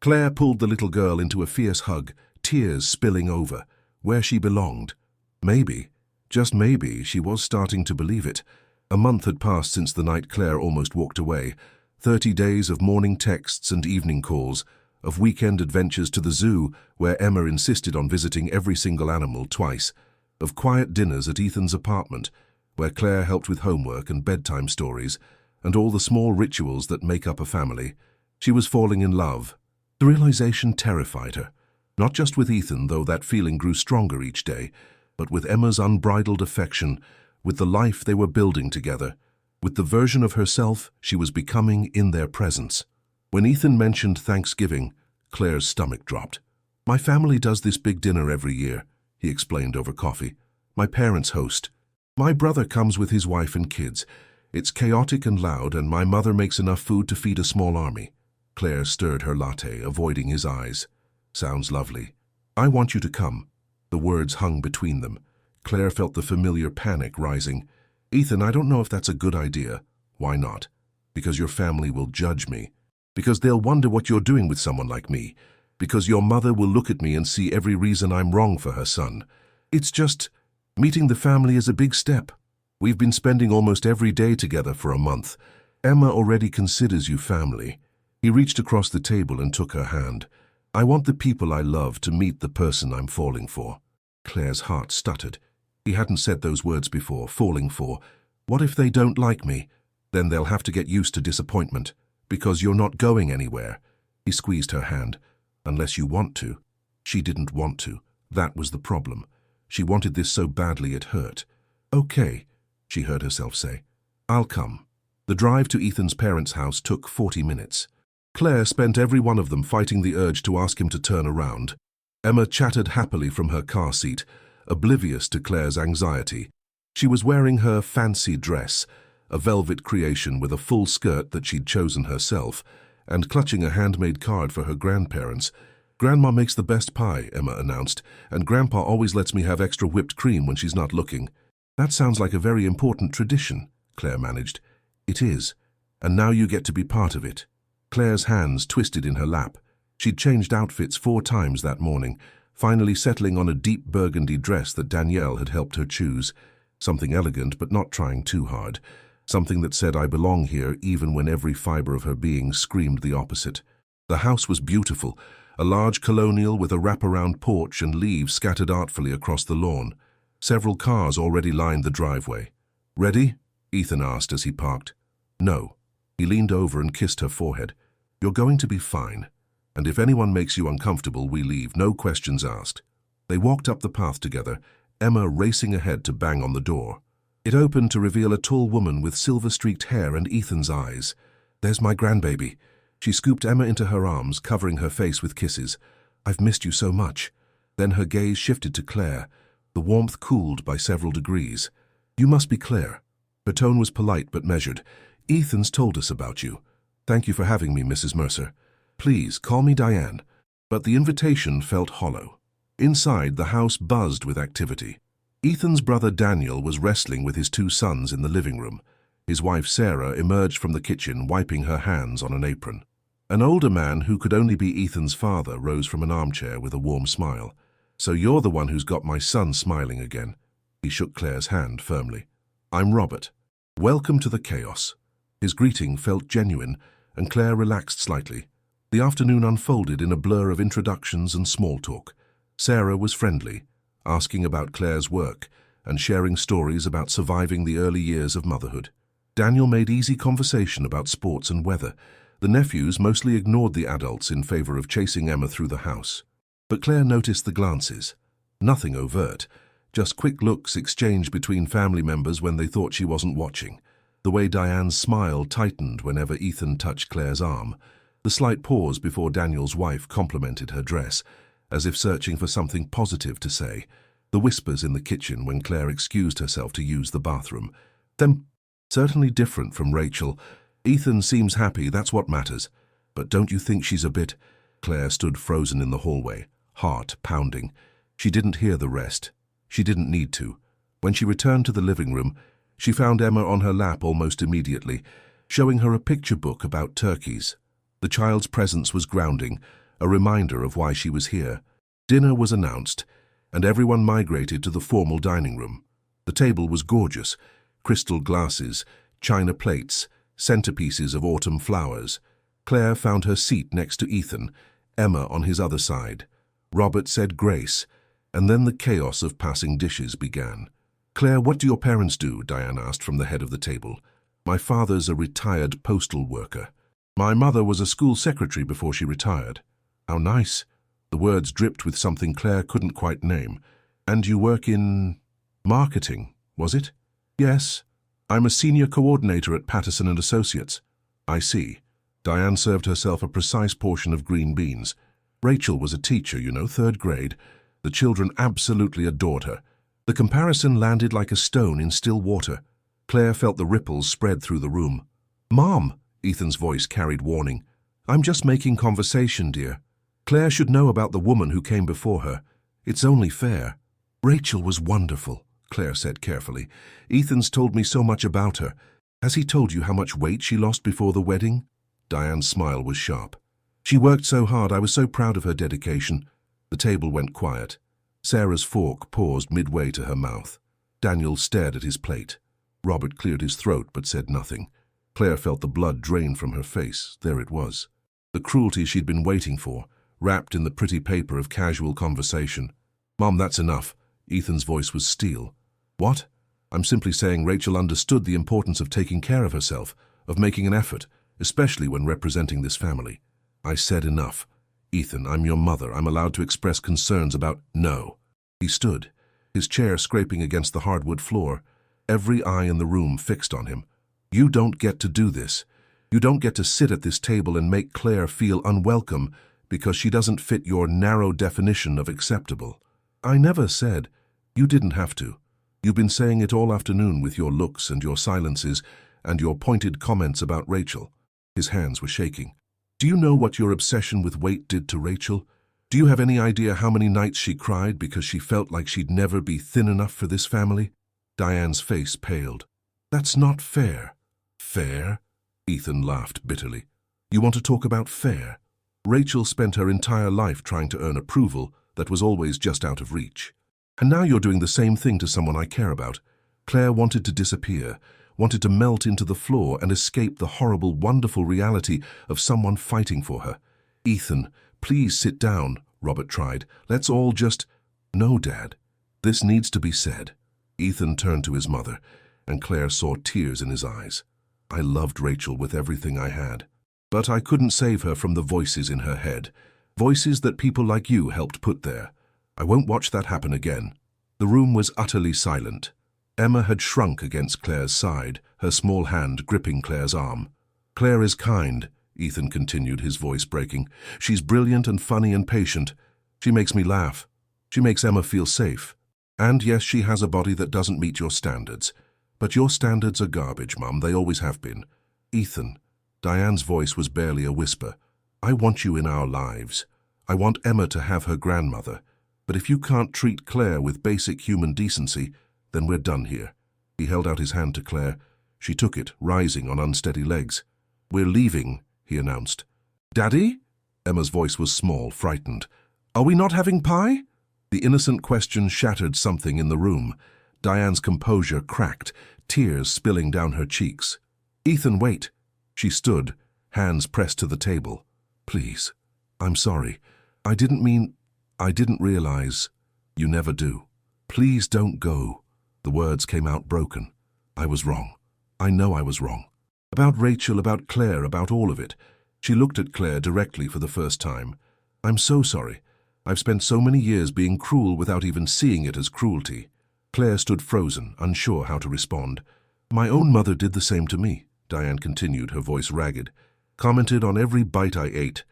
Claire pulled the little girl into a fierce hug, tears spilling over, where she belonged. Maybe, just maybe, she was starting to believe it. A month had passed since the night Claire almost walked away. 30 days of morning texts and evening calls, of weekend adventures to the zoo, where Emma insisted on visiting every single animal twice, of quiet dinners at Ethan's apartment, where Claire helped with homework and bedtime stories, and all the small rituals that make up a family. She was falling in love. The realization terrified her, not just with Ethan, though that feeling grew stronger each day, but with Emma's unbridled affection, with the life they were building together, with the version of herself she was becoming in their presence. When Ethan mentioned Thanksgiving, Claire's stomach dropped. "My family does this big dinner every year," he explained over coffee. "My parents host. My brother comes with his wife and kids. It's chaotic and loud, and my mother makes enough food to feed a small army." Claire stirred her latte, avoiding his eyes. "Sounds lovely. I want you to come." The words hung between them. Claire felt the familiar panic rising. "Ethan, I don't know if that's a good idea." "Why not?" "Because your family will judge me. Because they'll wonder what you're doing with someone like me. Because your mother will look at me and see every reason I'm wrong for her son. It's just, meeting the family is a big step. We've been spending almost every day together for a month. Emma already considers you family." He reached across the table and took her hand. "I want the people I love to meet the person I'm falling for." Claire's heart stuttered. He hadn't said those words before, falling for. What if they don't like me? Then they'll have to get used to disappointment. "Because you're not going anywhere." He squeezed her hand. "Unless you want to." She didn't want to. That was the problem. She wanted this so badly it hurt. "Okay," she heard herself say. "I'll come." The drive to Ethan's parents' house took 40 minutes. Claire spent every one of them fighting the urge to ask him to turn around. Emma chattered happily from her car seat, oblivious to Claire's anxiety. She was wearing her fancy dress, a velvet creation with a full skirt that she'd chosen herself, and clutching a handmade card for her grandparents. "Grandma makes the best pie," Emma announced, "and Grandpa always lets me have extra whipped cream when she's not looking." "That sounds like a very important tradition," Claire managed. "It is, and now you get to be part of it." Claire's hands twisted in her lap. She'd changed outfits 4 times that morning, finally settling on a deep burgundy dress that Danielle had helped her choose. Something elegant but not trying too hard. Something that said, "I belong here," even when every fiber of her being screamed the opposite. The house was beautiful, a large colonial with a wraparound porch and leaves scattered artfully across the lawn. Several cars already lined the driveway. "Ready?" Ethan asked as he parked. "No." He leaned over and kissed her forehead. "You're going to be fine. And if anyone makes you uncomfortable, we leave, no questions asked." They walked up the path together, Emma racing ahead to bang on the door. It opened to reveal a tall woman with silver-streaked hair and Ethan's eyes. "There's my grandbaby." She scooped Emma into her arms, covering her face with kisses. "I've missed you so much." Then her gaze shifted to Claire, the warmth cooled by several degrees. "You must be Claire." Her tone was polite but measured. "Ethan's told us about you. Thank you for having me, Mrs. Mercer. Please, call me Diane." But the invitation felt hollow. Inside, the house buzzed with activity. Ethan's brother Daniel was wrestling with his 2 sons in the living room. His wife Sarah emerged from the kitchen, wiping her hands on an apron. An older man who could only be Ethan's father rose from an armchair with a warm smile. "So you're the one who's got my son smiling again." He shook Claire's hand firmly. "I'm Robert. Welcome to the chaos." His greeting felt genuine, and Claire relaxed slightly. The afternoon unfolded in a blur of introductions and small talk. Sarah was friendly, asking about Claire's work and sharing stories about surviving the early years of motherhood. Daniel made easy conversation about sports and weather. The nephews mostly ignored the adults in favor of chasing Emma through the house. But Claire noticed the glances. Nothing overt, just quick looks exchanged between family members when they thought she wasn't watching. The way Diane's smile tightened whenever Ethan touched Claire's arm. The slight pause before Daniel's wife complimented her dress, as if searching for something positive to say. The whispers in the kitchen when Claire excused herself to use the bathroom. Then, certainly different from Rachel. "Ethan seems happy, that's what matters. But don't you think she's a bit—" Claire stood frozen in the hallway, heart pounding. She didn't hear the rest. She didn't need to. When she returned to the living room, she found Emma on her lap almost immediately, showing her a picture book about turkeys. The child's presence was grounding, a reminder of why she was here. Dinner was announced, and everyone migrated to the formal dining room. The table was gorgeous. Crystal glasses, china plates, centerpieces of autumn flowers. Claire found her seat next to Ethan, Emma on his other side. Robert said grace, and then the chaos of passing dishes began. "Claire, what do your parents do?" Diane asked from the head of the table. "My father's a retired postal worker. My mother was a school secretary before she retired." "How nice." The words dripped with something Claire couldn't quite name. "And you work in marketing, was it?" "Yes. I'm a senior coordinator at Patterson and Associates." "I see." Diane served herself a precise portion of green beans. "Rachel was a teacher, you know, 3rd grade. The children absolutely adored her." The comparison landed like a stone in still water. Claire felt the ripples spread through the room. "Mom," Ethan's voice carried warning. "I'm just making conversation, dear. Claire should know about the woman who came before her. It's only fair." "Rachel was wonderful," Claire said carefully. "Ethan's told me so much about her. Has he told you how much weight she lost before the wedding?" Diane's smile was sharp. "She worked so hard, I was so proud of her dedication." The table went quiet. Sarah's fork paused midway to her mouth. Daniel stared at his plate. Robert cleared his throat but said nothing. Claire felt the blood drain from her face. There it was. The cruelty she'd been waiting for, wrapped in the pretty paper of casual conversation. "Mom, that's enough." Ethan's voice was steel. "What?" "I'm simply saying Rachel understood the importance of taking care of herself, of making an effort, especially when representing this family." "I said enough. Ethan, I'm your mother. I'm allowed to express concerns about—" "No." He stood, his chair scraping against the hardwood floor, every eye in the room fixed on him. "You don't get to do this. You don't get to sit at this table and make Claire feel unwelcome because she doesn't fit your narrow definition of acceptable." "I never said—" "You didn't have to. You've been saying it all afternoon with your looks and your silences and your pointed comments about Rachel." His hands were shaking. "Do you know what your obsession with weight did to Rachel? Do you have any idea how many nights she cried because she felt like she'd never be thin enough for this family?" Diane's face paled. "That's not fair." "Fair?" Ethan laughed bitterly. You want to talk about fair? Rachel spent her entire life trying to earn approval that was always just out of reach. And now you're doing the same thing to someone I care about. Claire wanted to disappear, wanted to melt into the floor and escape the horrible, wonderful reality of someone fighting for her. Ethan, please sit down, Robert tried. Let's all just... No, Dad. This needs to be said. Ethan turned to his mother, and Claire saw tears in his eyes. I loved Rachel with everything I had. But I couldn't save her from the voices in her head. Voices that people like you helped put there. I won't watch that happen again. The room was utterly silent. Emma had shrunk against Claire's side, her small hand gripping Claire's arm. Claire is kind, Ethan continued, his voice breaking. She's brilliant and funny and patient. She makes me laugh. She makes Emma feel safe. And yes, she has a body that doesn't meet your standards. But your standards are garbage, Mum. They always have been. Ethan, Diane's voice was barely a whisper. I want you in our lives. I want Emma to have her grandmother. But if you can't treat Claire with basic human decency, then we're done here. He held out his hand to Claire. She took it, rising on unsteady legs. We're leaving, he announced. Daddy? Emma's voice was small, frightened. Are we not having pie? The innocent question shattered something in the room. Diane's composure cracked, tears spilling down her cheeks. Ethan, wait. She stood, hands pressed to the table. Please. I'm sorry. I didn't realize. You never do. Please don't go. The words came out broken. I was wrong. I know I was wrong. About Rachel, about Claire, about all of it. She looked at Claire directly for the first time. I'm so sorry. I've spent so many years being cruel without even seeing it as cruelty. Claire stood frozen, unsure how to respond. My own mother did the same to me, Diane continued, her voice ragged. Commented on every bite I ate.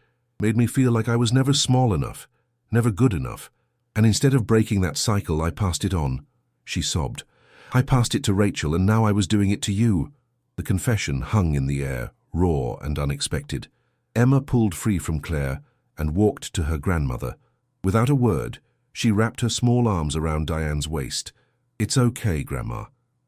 Made me feel like I was never small enough, never good enough. And instead of breaking that cycle, I passed it on. She sobbed. I passed it to Rachel, and now I was doing it to you. The confession hung in the air, raw and unexpected. Emma pulled free from Claire and walked to her grandmother. Without a word, she wrapped her small arms around Diane's waist. It's okay, Grandma.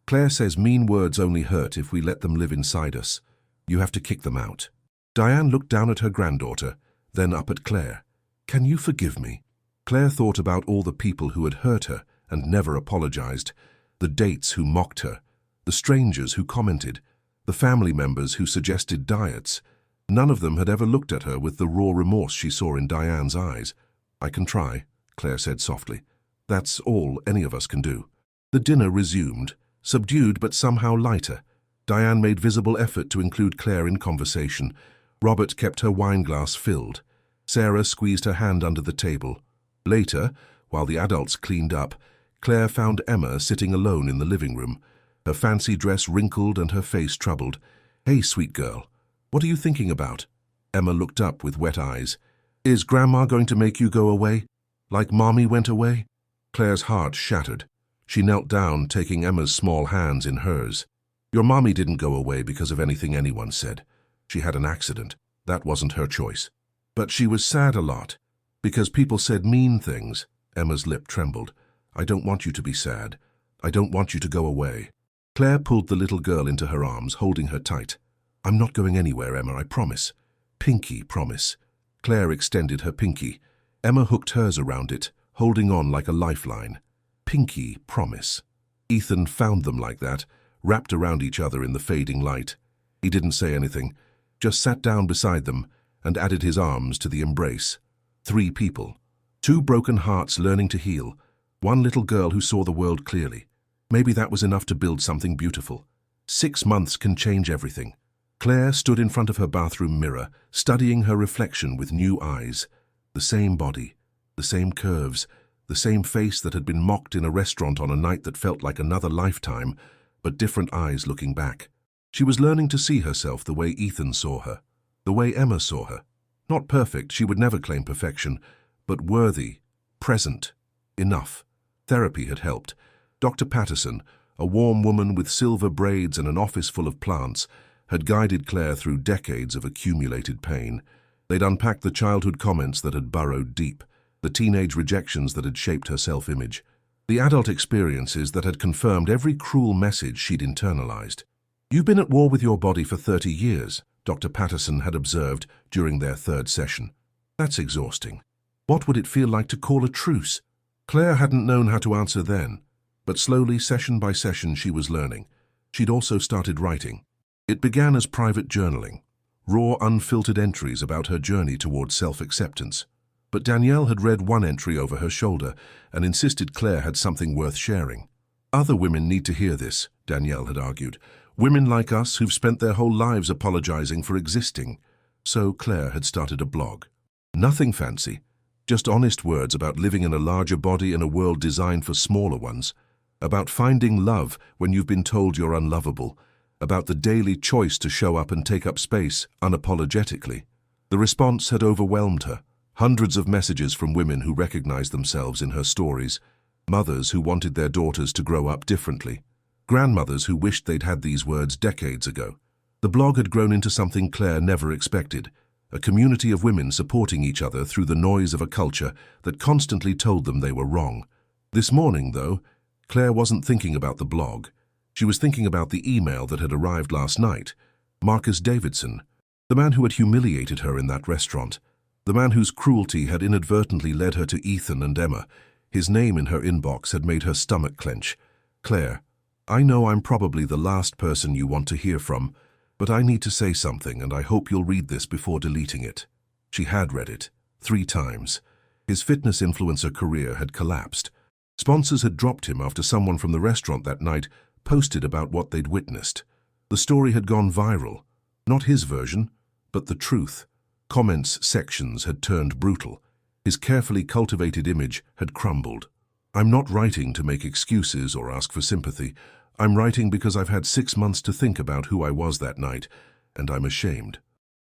Claire says mean words only hurt if we let them live inside us. You have to kick them out. Diane looked down at her granddaughter, then up at Claire. Can you forgive me? Claire thought about all the people who had hurt her and never apologized, the dates who mocked her, the strangers who commented, the family members who suggested diets. None of them had ever looked at her with the raw remorse she saw in Diane's eyes. I can try, Claire said softly. That's all any of us can do. The dinner resumed, subdued but somehow lighter. Diane made visible effort to include Claire in conversation. Robert kept her wineglass filled. Sarah squeezed her hand under the table. Later, while the adults cleaned up, Claire found Emma sitting alone in the living room, her fancy dress wrinkled and her face troubled. Hey, sweet girl, what are you thinking about? Emma looked up with wet eyes. Is Grandma going to make you go away? Like Mommy went away? Claire's heart shattered. She knelt down, taking Emma's small hands in hers. Your mommy didn't go away because of anything anyone said. She had an accident. That wasn't her choice. But she was sad a lot, because people said mean things. Emma's lip trembled. I don't want you to be sad. I don't want you to go away. Claire pulled the little girl into her arms, holding her tight. I'm not going anywhere, Emma, I promise. Pinky, promise. Claire extended her pinky. Emma hooked hers around it, holding on like a lifeline. Pinky, promise. Ethan found them like that, wrapped around each other in the fading light. He didn't say anything, just sat down beside them and added his arms to the embrace. 3 people. 2 broken hearts learning to heal. 1 little girl who saw the world clearly. Maybe that was enough to build something beautiful. 6 months can change everything. Claire stood in front of her bathroom mirror, studying her reflection with new eyes. The same body, the same curves, the same face that had been mocked in a restaurant on a night that felt like another lifetime, but different eyes looking back. She was learning to see herself the way Ethan saw her, the way Emma saw her. Not perfect, she would never claim perfection, but worthy, present, enough. Therapy had helped. Dr. Patterson, a warm woman with silver braids and an office full of plants, had guided Claire through decades of accumulated pain. They'd unpacked the childhood comments that had burrowed deep, the teenage rejections that had shaped her self-image, the adult experiences that had confirmed every cruel message she'd internalized. You've been at war with your body for 30 years, Dr. Patterson had observed during their third session. That's exhausting. What would it feel like to call a truce? Claire hadn't known how to answer then, but slowly, session by session, she was learning. She'd also started writing. It began as private journaling, raw, unfiltered entries about her journey towards self-acceptance. But Danielle had read one entry over her shoulder and insisted Claire had something worth sharing. Other women need to hear this, Danielle had argued. Women like us who've spent their whole lives apologizing for existing. So Claire had started a blog. Nothing fancy, just honest words about living in a larger body in a world designed for smaller ones, about finding love when you've been told you're unlovable, about the daily choice to show up and take up space unapologetically. The response had overwhelmed her. Hundreds of messages from women who recognized themselves in her stories, mothers who wanted their daughters to grow up differently, grandmothers who wished they'd had these words decades ago. The blog had grown into something Claire never expected, a community of women supporting each other through the noise of a culture that constantly told them they were wrong. This morning, though, Claire wasn't thinking about the blog. She was thinking about the email that had arrived last night. Marcus Davidson, the man who had humiliated her in that restaurant, the man whose cruelty had inadvertently led her to Ethan and Emma. His name in her inbox had made her stomach clench. Claire, I know I'm probably the last person you want to hear from, but I need to say something, and I hope you'll read this before deleting it. She had read it 3 times. His fitness influencer career had collapsed. Sponsors had dropped him after someone from the restaurant that night posted about what they'd witnessed. The story had gone viral. Not his version, but the truth. Comments sections had turned brutal. His carefully cultivated image had crumbled. I'm not writing to make excuses or ask for sympathy. I'm writing because I've had 6 months to think about who I was that night, and I'm ashamed.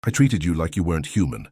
I treated you like you weren't human.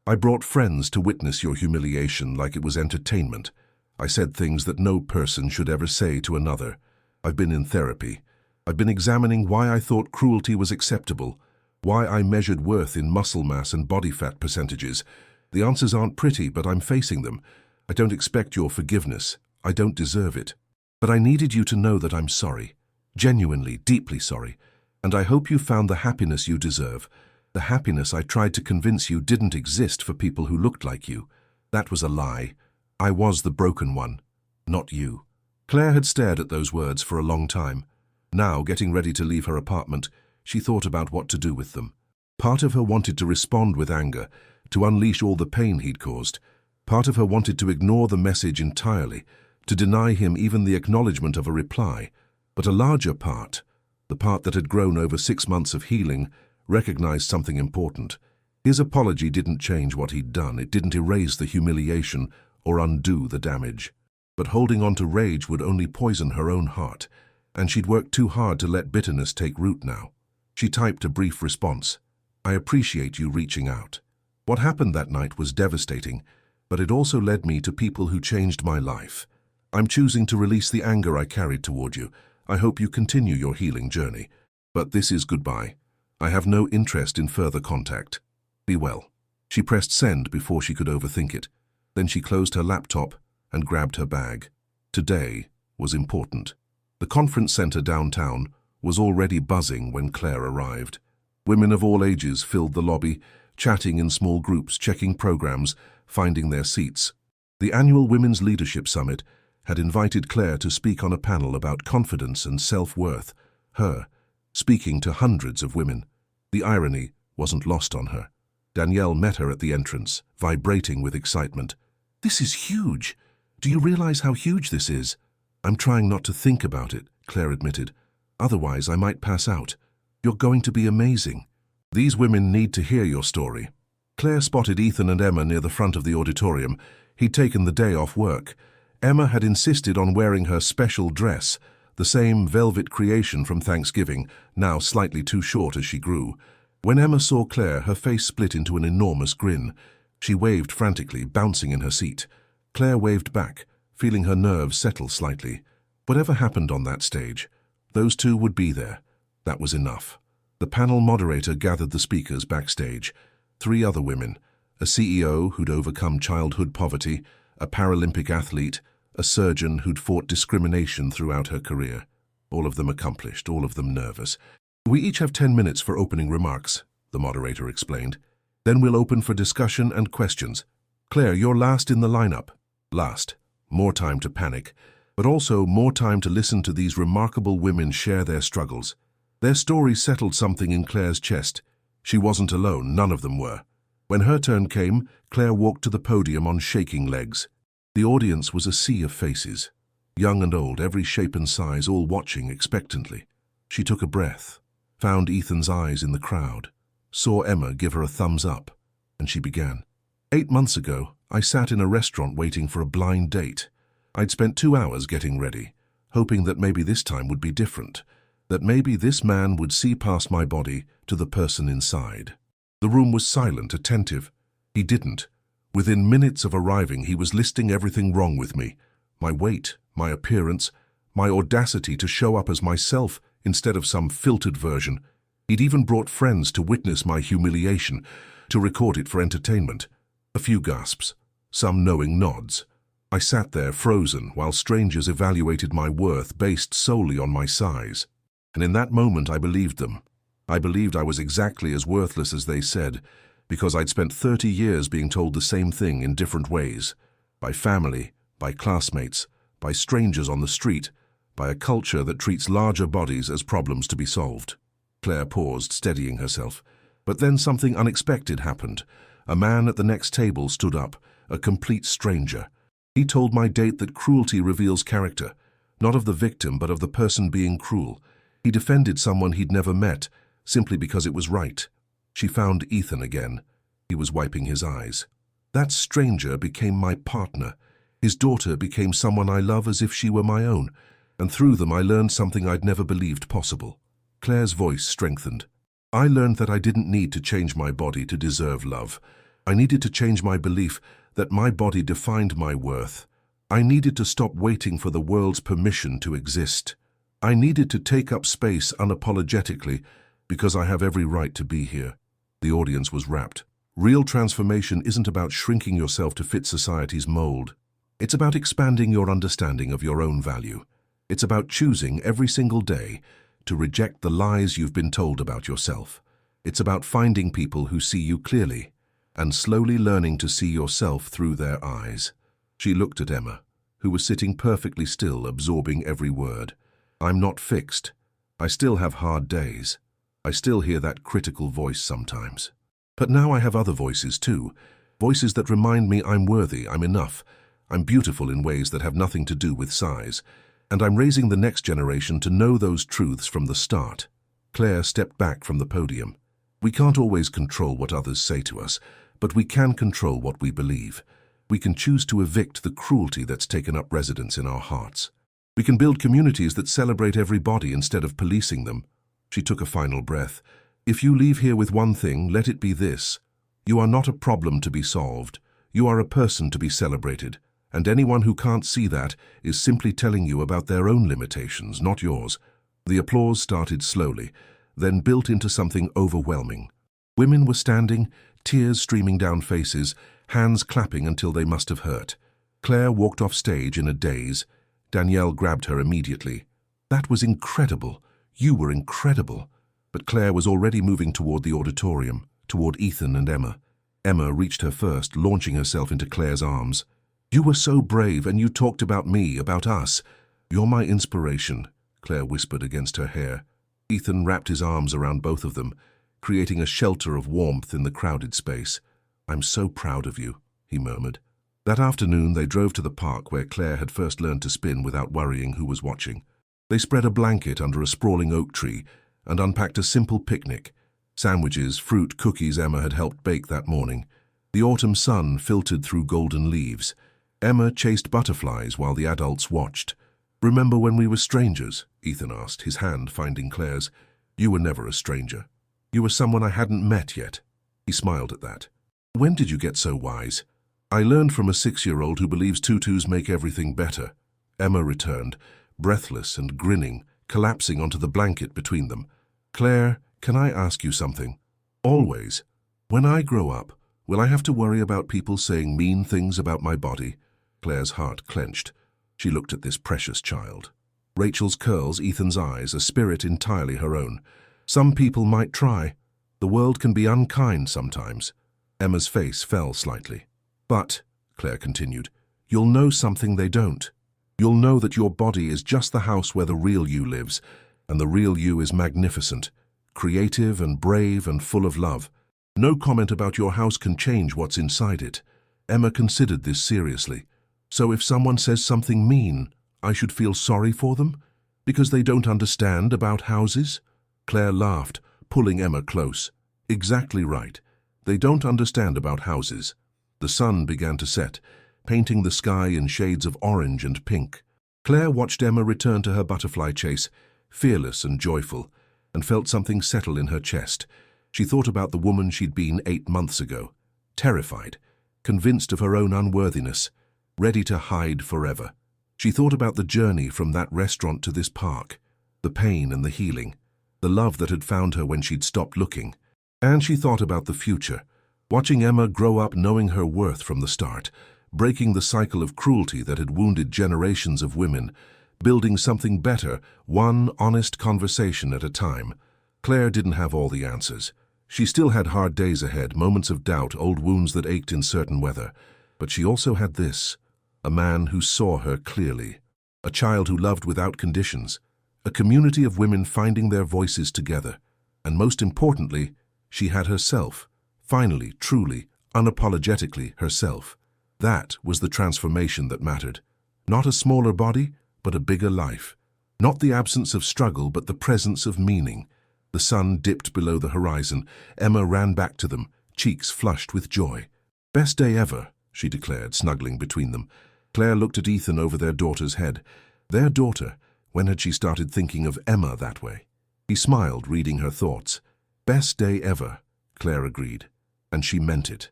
I brought friends to witness your humiliation like it was entertainment. I said things that no person should ever say to another. I've been in therapy. I've been examining why I thought cruelty was acceptable, why I measured worth in muscle mass and body fat percentages. The answers aren't pretty, but I'm facing them. I don't expect your forgiveness. I don't deserve it. But I needed you to know that I'm sorry. Genuinely, deeply sorry. And I hope you found the happiness you deserve. The happiness I tried to convince you didn't exist for people who looked like you. That was a lie. I was the broken one, not you. Claire had stared at those words for a long time. Now, getting ready to leave her apartment, she thought about what to do with them. Part of her wanted to respond with anger, to unleash all the pain he'd caused. Part of her wanted to ignore the message entirely, to deny him even the acknowledgement of a reply. But a larger part, the part that had grown over 6 months of healing, recognized something important. His apology didn't change what he'd done. It didn't erase the humiliation or undo the damage. But holding on to rage would only poison her own heart, and she'd worked too hard to let bitterness take root now. She typed a brief response. I appreciate you reaching out. What happened that night was devastating, but it also led me to people who changed my life. I'm choosing to release the anger I carried toward you. I hope you continue your healing journey. But this is goodbye. I have no interest in further contact. Be well. She pressed send before she could overthink it. Then she closed her laptop and grabbed her bag. Today was important. The conference center downtown was already buzzing when Claire arrived. Women of all ages filled the lobby, chatting in small groups, checking programs, finding their seats. The annual Women's Leadership Summit had invited Claire to speak on a panel about confidence and self-worth. Her, speaking to hundreds of women. The irony wasn't lost on her. Danielle met her at the entrance, vibrating with excitement. This is huge. Do you realize how huge this is? I'm trying not to think about it, Claire admitted. Otherwise, I might pass out. You're going to be amazing. These women need to hear your story. Claire spotted Ethan and Emma near the front of the auditorium. He'd taken the day off work. Emma had insisted on wearing her special dress, the same velvet creation from Thanksgiving, now slightly too short as she grew. When Emma saw Claire, her face split into an enormous grin. She waved frantically, bouncing in her seat. Claire waved back, feeling her nerves settle slightly. Whatever happened on that stage, those two would be there. That was enough. The panel moderator gathered the speakers backstage. 3 other women, a CEO who'd overcome childhood poverty, a Paralympic athlete, a surgeon who'd fought discrimination throughout her career. All of them accomplished, all of them nervous. We each have 10 minutes for opening remarks. the moderator explained. Then we'll open for discussion and questions. Claire, you're last in the lineup. Last. More time to panic, but also more time to listen to these remarkable women share their struggles. Their stories settled something in Claire's chest. She wasn't alone, none of them were. When her turn came, Claire walked to the podium on shaking legs. The audience was a sea of faces. Young and old, every shape and size, all watching expectantly. She took a breath, found Ethan's eyes in the crowd, saw Emma give her a thumbs up, and she began. 8 months ago, I sat in a restaurant waiting for a blind date. I'd spent 2 hours getting ready, hoping that maybe this time would be different, that maybe this man would see past my body to the person inside. The room was silent, attentive. He didn't. Within minutes of arriving, he was listing everything wrong with me. My weight, my appearance, my audacity to show up as myself instead of some filtered version. He'd even brought friends to witness my humiliation, to record it for entertainment. A few gasps, some knowing nods. I sat there frozen while strangers evaluated my worth based solely on my size. And in that moment I believed them. I believed I was exactly as worthless as they said, because I'd spent 30 years being told the same thing in different ways. By family, by classmates, by strangers on the street, by a culture that treats larger bodies as problems to be solved. Claire paused, steadying herself. But then something unexpected happened. A man at the next table stood up, a complete stranger. He told my date that cruelty reveals character, not of the victim but of the person being cruel. He defended someone he'd never met, simply because it was right. She found Ethan again. He was wiping his eyes. That stranger became my partner. His daughter became someone I love as if she were my own, and through them I learned something I'd never believed possible. Claire's voice strengthened. I learned that I didn't need to change my body to deserve love. I needed to change my belief that my body defined my worth. I needed to stop waiting for the world's permission to exist. I needed to take up space unapologetically because I have every right to be here. The audience was rapt. Real transformation isn't about shrinking yourself to fit society's mold. It's about expanding your understanding of your own value. It's about choosing every single day to reject the lies you've been told about yourself. It's about finding people who see you clearly and slowly learning to see yourself through their eyes. She looked at Emma, who was sitting perfectly still, absorbing every word. I'm not fixed. I still have hard days. I still hear that critical voice sometimes. But now I have other voices too, voices that remind me I'm worthy, I'm enough, I'm beautiful in ways that have nothing to do with size, and I'm raising the next generation to know those truths from the start. Claire stepped back from the podium. We can't always control what others say to us, but we can control what we believe. We can choose to evict the cruelty that's taken up residence in our hearts. We can build communities that celebrate every body instead of policing them. She took a final breath. If you leave here with one thing, let it be this. You are not a problem to be solved. You are a person to be celebrated. And anyone who can't see that is simply telling you about their own limitations, not yours. The applause started slowly, then built into something overwhelming. Women were standing, tears streaming down faces, hands clapping until they must have hurt. Claire walked off stage in a daze. Danielle grabbed her immediately. That was incredible. You were incredible. But Claire was already moving toward the auditorium, toward Ethan and Emma. Emma reached her first, launching herself into Claire's arms. You were so brave, and you talked about me, about us. You're my inspiration, Claire whispered against her hair. Ethan wrapped his arms around both of them, creating a shelter of warmth in the crowded space. I'm so proud of you, he murmured. That afternoon they drove to the park where Claire had first learned to spin without worrying who was watching. They spread a blanket under a sprawling oak tree and unpacked a simple picnic. Sandwiches, fruit, cookies Emma had helped bake that morning. The autumn sun filtered through golden leaves. Emma chased butterflies while the adults watched. Remember when we were strangers? Ethan asked, his hand finding Claire's. You were never a stranger. You were someone I hadn't met yet. He smiled at that. When did you get so wise? I learned from a 6-year-old who believes tutus make everything better. Emma returned, breathless and grinning, collapsing onto the blanket between them. Claire, can I ask you something? Always. When I grow up, will I have to worry about people saying mean things about my body? Claire's heart clenched. She looked at this precious child. Rachel's curls, Ethan's eyes, a spirit entirely her own. Some people might try. The world can be unkind sometimes. Emma's face fell slightly. But, Claire continued, you'll know something they don't. You'll know that your body is just the house where the real you lives, and the real you is magnificent, creative and brave and full of love. No comment about your house can change what's inside it. Emma considered this seriously. So if someone says something mean, I should feel sorry for them? Because they don't understand about houses? Claire laughed, pulling Emma close. Exactly right. They don't understand about houses. The sun began to set, painting the sky in shades of orange and pink. Claire watched Emma return to her butterfly chase, fearless and joyful, and felt something settle in her chest. She thought about the woman she'd been 8 months ago, terrified, convinced of her own unworthiness, ready to hide forever. She thought about the journey from that restaurant to this park, the pain and the healing, the love that had found her when she'd stopped looking. And she thought about the future, watching Emma grow up knowing her worth from the start, breaking the cycle of cruelty that had wounded generations of women, building something better, one honest conversation at a time. Claire didn't have all the answers. She still had hard days ahead, moments of doubt, old wounds that ached in certain weather. But she also had this, a man who saw her clearly, a child who loved without conditions, a community of women finding their voices together. And most importantly, she had herself, finally, truly, unapologetically herself. That was the transformation that mattered. Not a smaller body, but a bigger life. Not the absence of struggle, but the presence of meaning. The sun dipped below the horizon. Emma ran back to them, cheeks flushed with joy. Best day ever, she declared, snuggling between them. Claire looked at Ethan over their daughter's head. Their daughter, when had she started thinking of Emma that way? He smiled, reading her thoughts. Best day ever, Claire agreed. And she meant it.